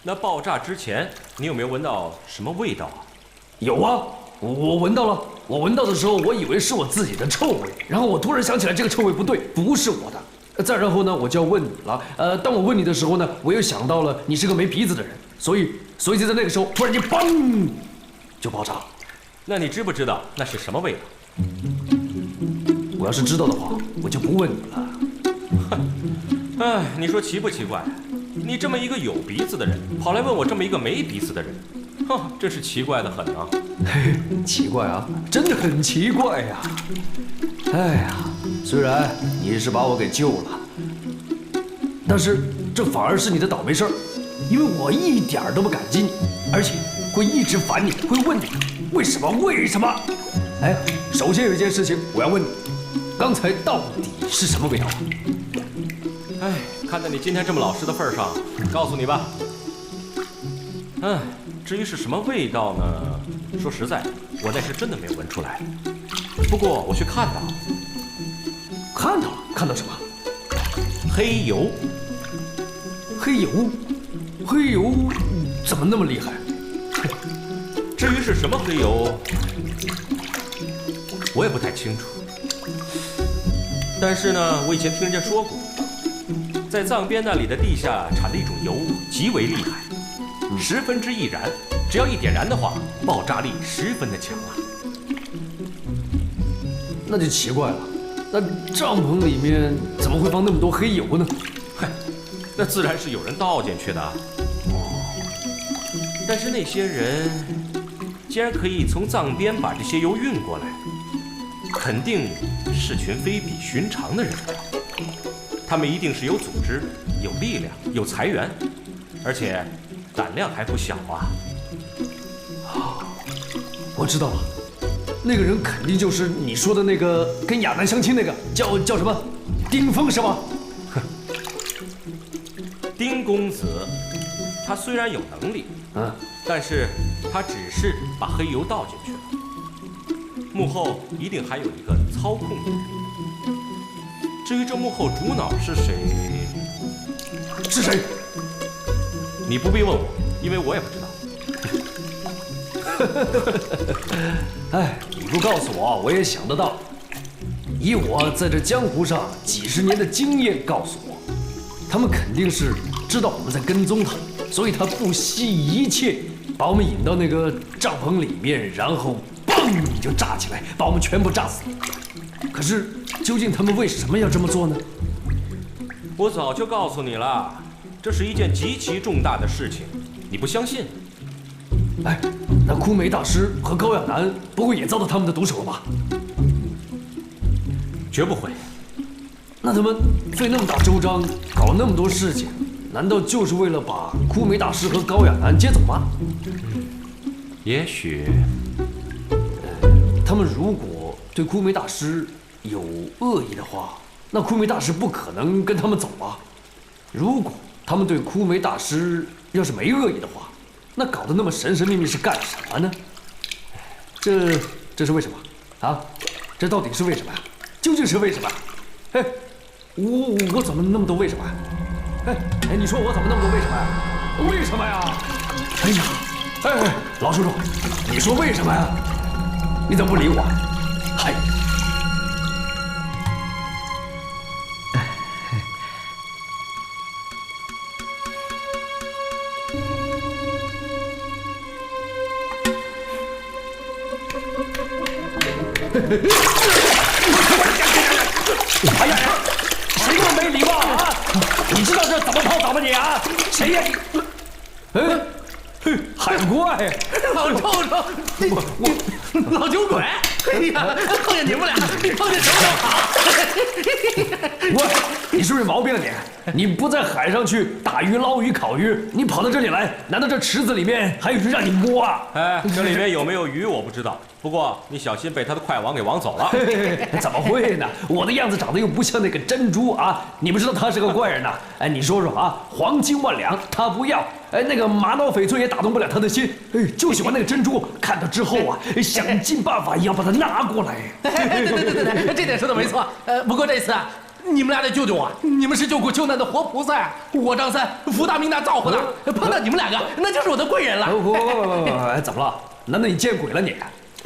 那爆炸之前你有没有闻到什么味道啊？有啊，我闻到了。我闻到的时候，我以为是我自己的臭味，然后我突然想起来这个臭味不对，不是我的。再然后呢，我就要问你了。当我问你的时候呢，我又想到了你是个没鼻子的人，所以就在那个时候，突然间砰，就爆炸了。那你知不知道那是什么味道？我要是知道的话，我就不问你了。哎，你说奇不奇怪？你这么一个有鼻子的人，跑来问我这么一个没鼻子的人，哼，真是奇怪的很啊！嘿，奇怪啊，真的很奇怪呀。哎呀，虽然你是把我给救了，但是这反而是你的倒霉事儿，因为我一点都不感激你，而且会一直烦你，会问你为什么为什么。哎，首先有一件事情我要问你，刚才到底是什么味道？哎，看在你今天这么老实的份上，告诉你吧。至于是什么味道呢？说实在，我那是真的没有闻出来。不过我去看到了。看到什么？黑油。黑油怎么那么厉害？至于是什么黑油，我也不太清楚。但是呢，我以前听人家说过，在藏边那里的地下产的一种油极为厉害，十分之易燃，只要一点燃的话，爆炸力十分的强啊。那就奇怪了，那帐篷里面怎么会放那么多黑油呢？嗨，那自然是有人倒进去的。但是那些人既然可以从藏边把这些油运过来，肯定是群非比寻常的人。他们一定是有组织、有力量、有财源，而且胆量还不小啊！我知道了，那个人肯定就是你说的那个跟亚楠相亲那个，叫什么？丁峰是吗？丁公子，他虽然有能力，但是他只是把黑油倒进去了，幕后一定还有一个操控的人。至于这幕后主脑是谁？是谁？你不必问我，因为我也不知道。哎，你不告诉我，我也想得到。以我在这江湖上几十年的经验告诉我，他们肯定是知道我们在跟踪他，所以他不惜一切把我们引到那个帐篷里面，然后嘣就炸起来，把我们全部炸死。可是究竟他们为什么要这么做呢？我早就告诉你了，这是一件极其重大的事情，你不相信？哎，那枯梅大师和高亚楠不会也遭到他们的毒手了吧？绝不会。那他们费那么大周章，搞那么多事情，难道就是为了把枯梅大师和高亚楠接走吗？也许，他们如果对枯梅大师有恶意的话，那枯梅大师不可能跟他们走啊。如果他们对枯梅大师要是没恶意的话，那搞得那么神神秘秘是干什么呢？这是为什么啊？这到底是为什么呀？究竟是为什么？哎，我怎么那么多为什么呀？哎，你说我怎么那么多为什么呀？为什么呀？哎呀，哎，老叔叔，你说为什么呀？你怎么不理我？嗨。哎呀，谁这么没礼貌啊？你知道这怎么泡澡吗你啊？谁呀你？哎，海怪，老臭臭，我老酒鬼，哎呀，碰见你们俩，碰见什么都好。喂，你是不是毛病了你？你不在海上去打鱼、捞鱼、烤鱼，你跑到这里来，难道这池子里面还有鱼让你摸啊？哎，这里面有没有鱼我不知道，不过你小心被他的快网给网走了。怎么会呢？我的样子长得又不像那个珍珠啊！你不知道他是个怪人呐？哎，你说说啊，黄金万两他不要，哎，那个玛瑙翡翠也打动不了他的心，哎，就喜欢那个珍珠。看到之后啊，想尽办法也要把它拿过来。对，这点说的没错。不过这次啊，你们俩得救救我！你们是救苦救难的活菩萨，我张三福大命大造化大，碰到你们两个，那就是我的贵人了。哎，怎么了？难道你见鬼了你？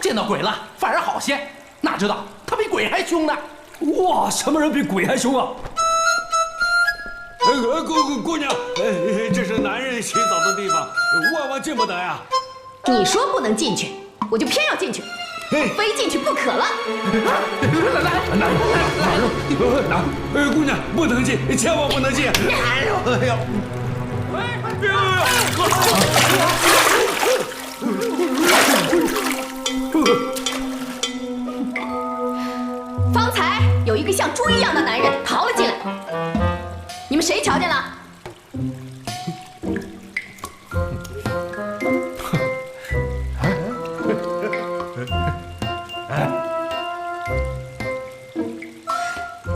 见到鬼了反而好些，哪知道他比鬼还凶呢！哇，什么人比鬼还凶啊？姑娘，这是男人洗澡的地方，万万进不得呀！你说不能进去，我就偏要进去，非进去不可了。哪？姑娘不能进，千万不能进！哎呦！方才有一个像猪一样的男人逃了进来，你们谁瞧见了？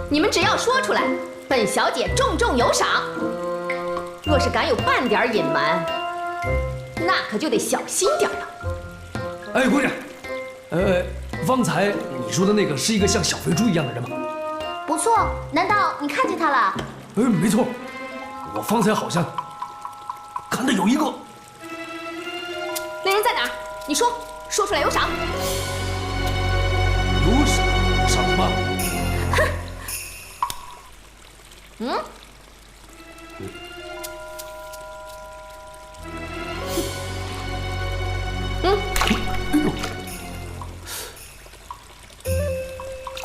你们只要说出来，本小姐重重有赏。若是敢有半点隐瞒，那可就得小心点了。哎，姑娘，方才你说的那个是一个像小肥猪一样的人吗？不错，难道你看见他了？没错，我方才好像看到有一个。那人在哪儿？你说出来有赏。有赏？赏什么？哼。嗯。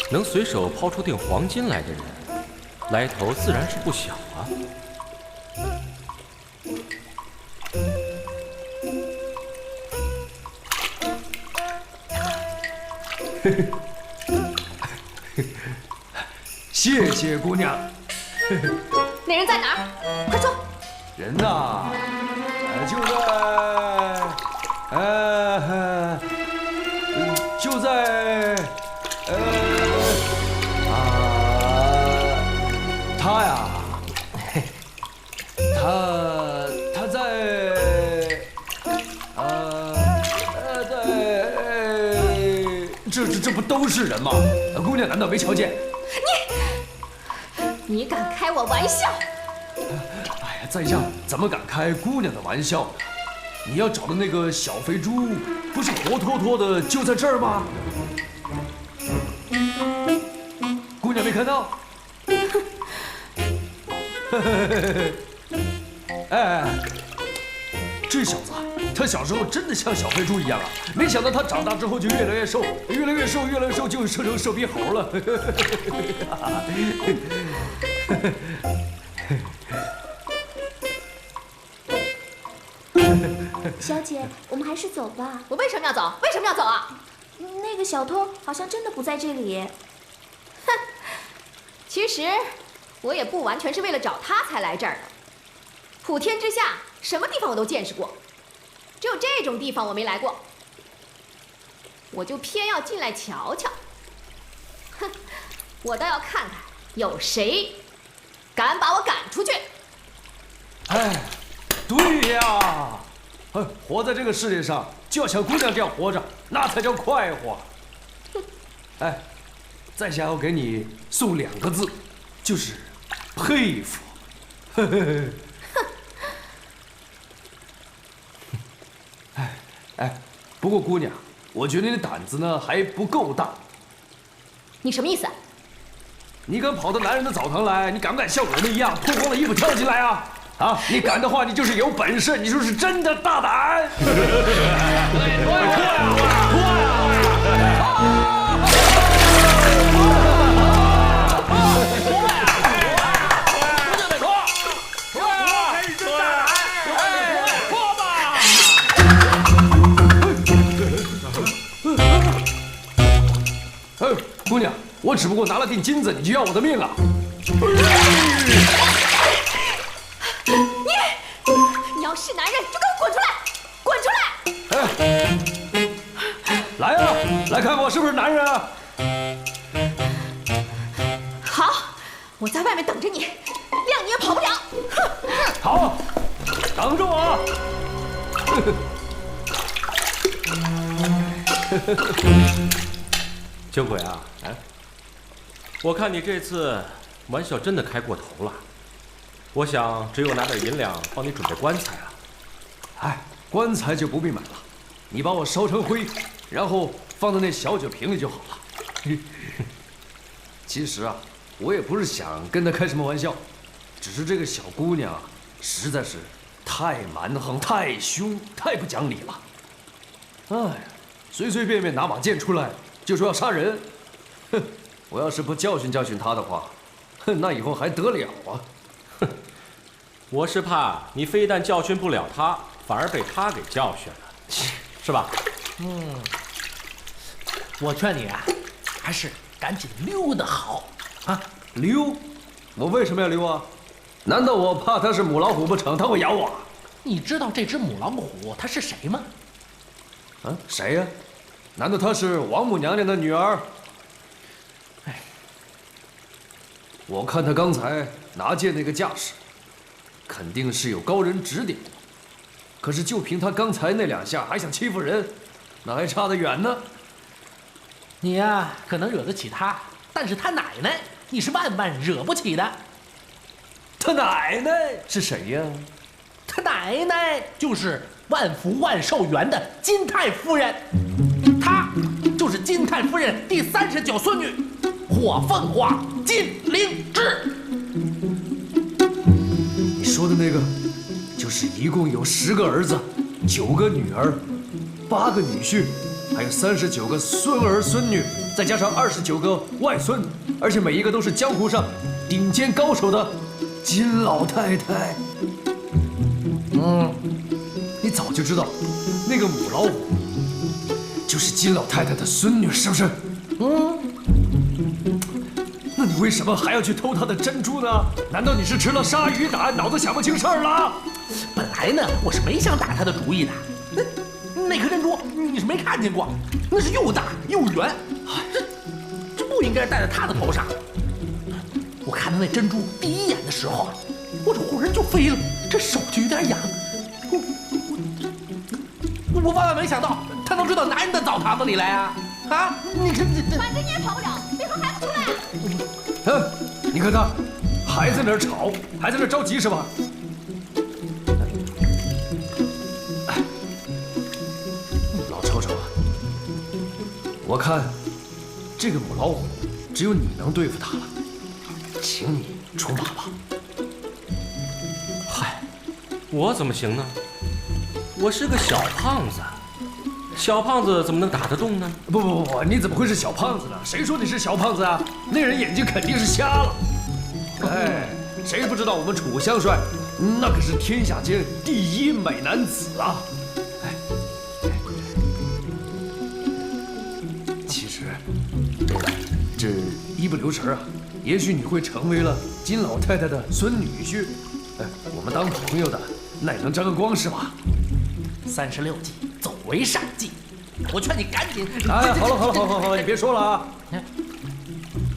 能随手抛出锭黄金来的人，来头自然是不小啊。谢谢姑娘。那人在哪儿？快说。人呐，就在，他呀，他在，这不都是人吗？姑娘难道没瞧见？你敢开我玩笑？哎呀，在下怎么敢开姑娘的玩笑呢？你要找的那个小肥猪，不是活脱脱的就在这儿吗？姑娘没看到？哎，这小子，他小时候真的像小肥猪一样啊！没想到他长大之后就越来越瘦，越来越瘦，越来越瘦，就瘦成瘦皮猴了。小姐，我们还是走吧。我为什么要走？为什么要走啊？那个小偷好像真的不在这里。哼，其实我也不完全是为了找他才来这儿的。普天之下，什么地方我都见识过，只有这种地方我没来过。我就偏要进来瞧瞧。哼，我倒要看看有谁敢把我赶出去。哎，对呀，活在这个世界上就要像姑娘这样活着，那才叫快活。哎，在下要给你送2个字，就是佩服。哎，不过姑娘，我觉得你的胆子呢还不够大。你什么意思？你敢跑到男人的澡堂来，你敢不敢像我们一样脱光了衣服跳进来啊？啊，你敢的话，你就是有本事，你就是真的大胆。姑娘，我只不过拿了锭金子，你就要我的命啊！你要是男人，就给我滚出来！滚出来！来啊，来看看我是不是男人啊！好，我在外面等着你，谅你也跑不了。哼！好，等着我。酒鬼啊，我看你这次玩笑真的开过头了。我想只有拿点银两帮你准备棺材了。哎，棺材就不必买了，你把我烧成灰，然后放在那小酒瓶里就好了。其实啊，我也不是想跟她开什么玩笑，只是这个小姑娘实在是太蛮横、太凶、太不讲理了。哎呀，随随便便拿把剑出来就说要杀人，哼！我要是不教训教训她的话，哼，那以后还得了啊？哼！我是怕你非但教训不了她，反而被她给教训了，是吧？我劝你啊，还是赶紧溜得好啊！溜？我为什么要溜啊？难道我怕它是母老虎不成？它会咬我？你知道这只母老虎它是谁吗？啊，谁呀？难道她是王母娘娘的女儿？哎，我看她刚才拿剑那个架势，肯定是有高人指点的。可是就凭她刚才那2下，还想欺负人，那还差得远呢。你呀，可能惹得起她，但是她奶奶你是万万惹不起的。她奶奶是谁呀？她奶奶就是万福万寿园的金太夫人，她就是金太夫人第39孙女，火凤凰金灵芝。你说的那个，就是一共有10个儿子，9个女儿，8个女婿，还有39个孙儿孙女，再加上29个外孙，而且每一个都是江湖上顶尖高手的金老太太。你早就知道那个母老虎就是金老太太的孙女，是不是？那你为什么还要去偷她的珍珠呢？难道你是吃了鲨鱼胆，脑子想不清事儿了？本来呢，我是没想打她的主意的。那颗珍珠你是没看见过，那是又大又圆，这不应该戴在她的头上。我看到那珍珠第一眼的时候，我这魂儿就飞了，这手就有点痒。我万万没想到她能追到男人的澡堂子里来啊！啊，你看这，反正你也跑不了，为何还不出来？你看他还在那儿吵，还在那儿着急是吧？我看这个母老虎只有你能对付它了，请你出马吧。嗨，我怎么行呢？我是个小胖子，小胖子怎么能打得动呢？不，你怎么会是小胖子呢？谁说你是小胖子啊？那人眼睛肯定是瞎了。哎，谁不知道我们楚相帅那可是天下间第一美男子啊！哎，其实这一不留神啊，也许你会成为了金老太太的孙女婿。哎，我们当朋友的，那也能沾个光是吧？36计，走为上计。我劝你赶紧……哎，好了，你别说了啊！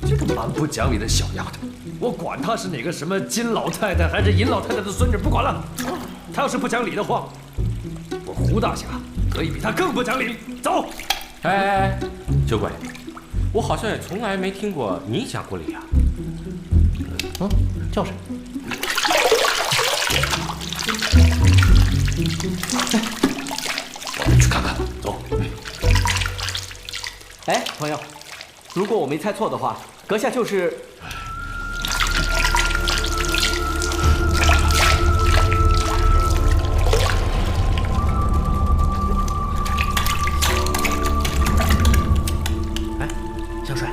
这个蛮不讲理的小丫头，我管她是哪个什么金老太太还是银老太太的孙女，不管了。她要是不讲理的话，我胡大侠可以比她更不讲理。走！哎，酒鬼，我好像也从来没听过你讲过理啊。叫谁？我们去看看。走。哎，朋友，如果我没猜错的话，阁下就是……哎，相帅，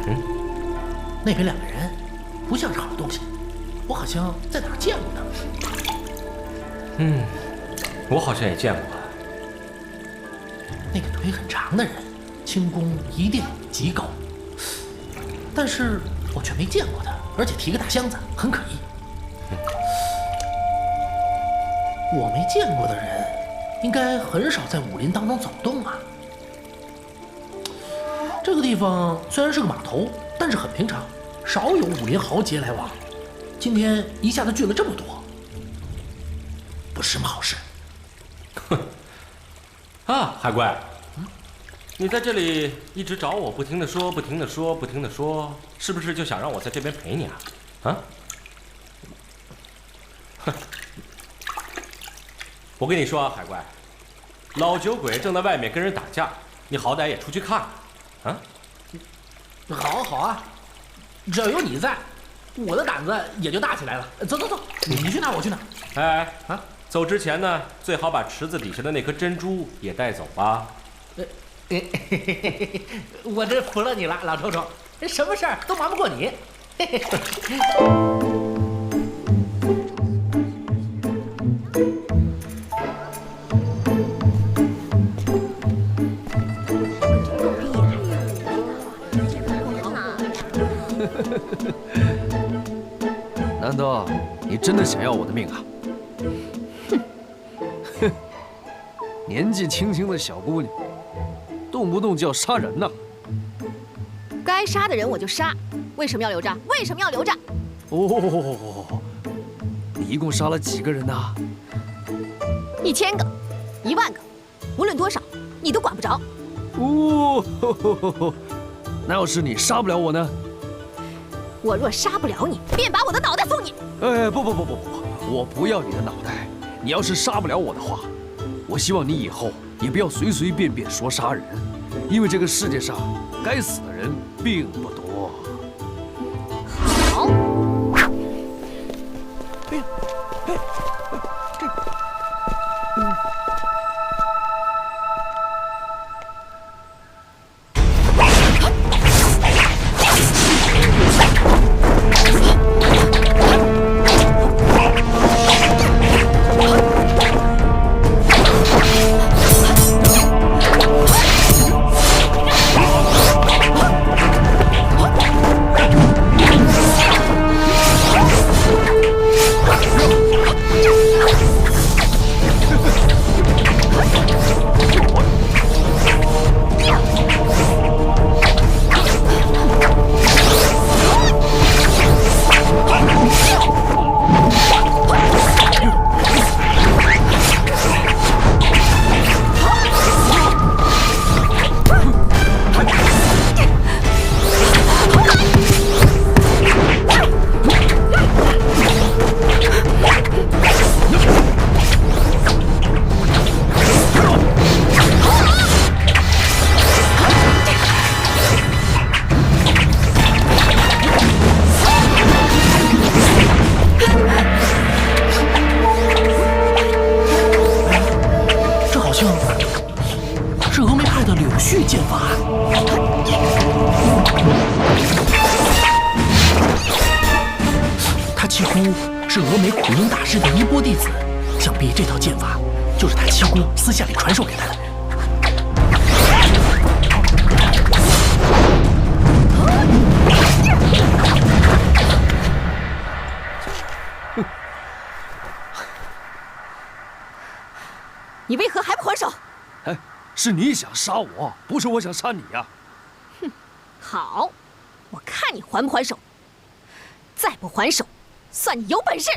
那边两个人不像是好东西，我好像在哪儿见过呢。我好像也见过。那个腿很长的人，轻功一定极高，但是我却没见过他，而且提个大箱子，很可疑。我没见过的人，应该很少在武林当中走动啊。这个地方虽然是个码头，但是很平常，少有武林豪杰来往。今天一下子聚了这么多，不是什么好事。哼！啊，海怪，你在这里一直找我，不停地说，是不是就想让我在这边陪你啊？啊？哼！我跟你说啊，海怪，老酒鬼正在外面跟人打架，你好歹也出去看看，啊？好啊，只要有你在，我的胆子也就大起来了。走，你去哪我去哪。哎啊！走之前呢，最好把池子底下的那颗珍珠也带走吧。我这服了你了，老臭臭，什么事儿都瞒不过你。难道你真的想要我的命啊？哼！年纪轻轻的小姑娘，动不动就要杀人呐！该杀的人我就杀，为什么要留着？为什么要留着？哦，你一共杀了几个人呐？1000个，10000个，无论多少，你都管不着。哦，那要是你杀不了我呢？我若杀不了你，便把我的脑袋送你。哎，不，我不要你的脑袋。你要是杀不了我的话，我希望你以后也不要随随便便说杀人，因为这个世界上该死的人并不多。好。哎呀，这，姑是峨眉苦云大师的衣钵弟子，想必这套剑法就是他七姑私下里传授给他的。你为何还不还手？哎，是你想杀我，不是我想杀你呀！哼，好，我看你还不还手。再不还手，算你有本事！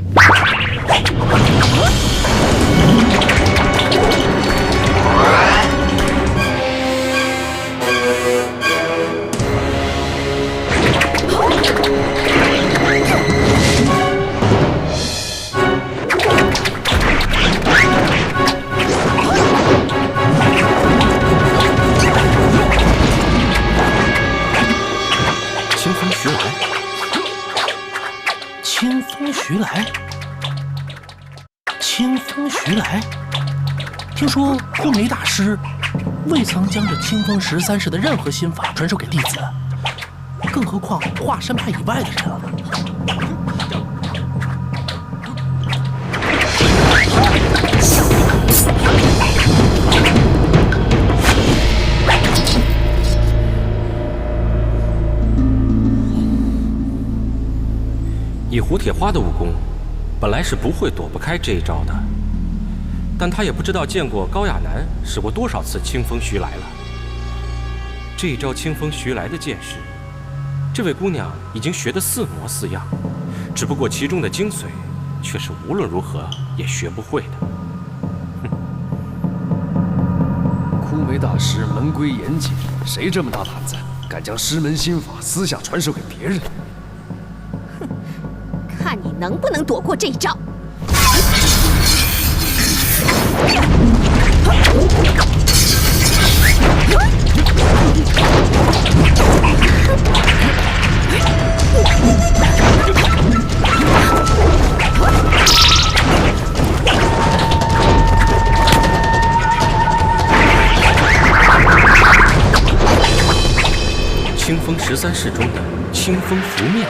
清风徐来，清风徐来，清风徐来。听说枯梅大师未曾将这清风13式的任何心法传授给弟子，更何况华山派以外的人了。以胡铁花的武功，本来是不会躲不开这一招的。但他也不知道见过高亚楠使过多少次清风徐来了。这一招清风徐来的剑式，这位姑娘已经学得似模似样，只不过其中的精髓，却是无论如何也学不会的。枯梅大师门规严谨，谁这么大胆子，敢将师门心法私下传授给别人？看你能不能躲过这一招！清风13式中的清风拂面。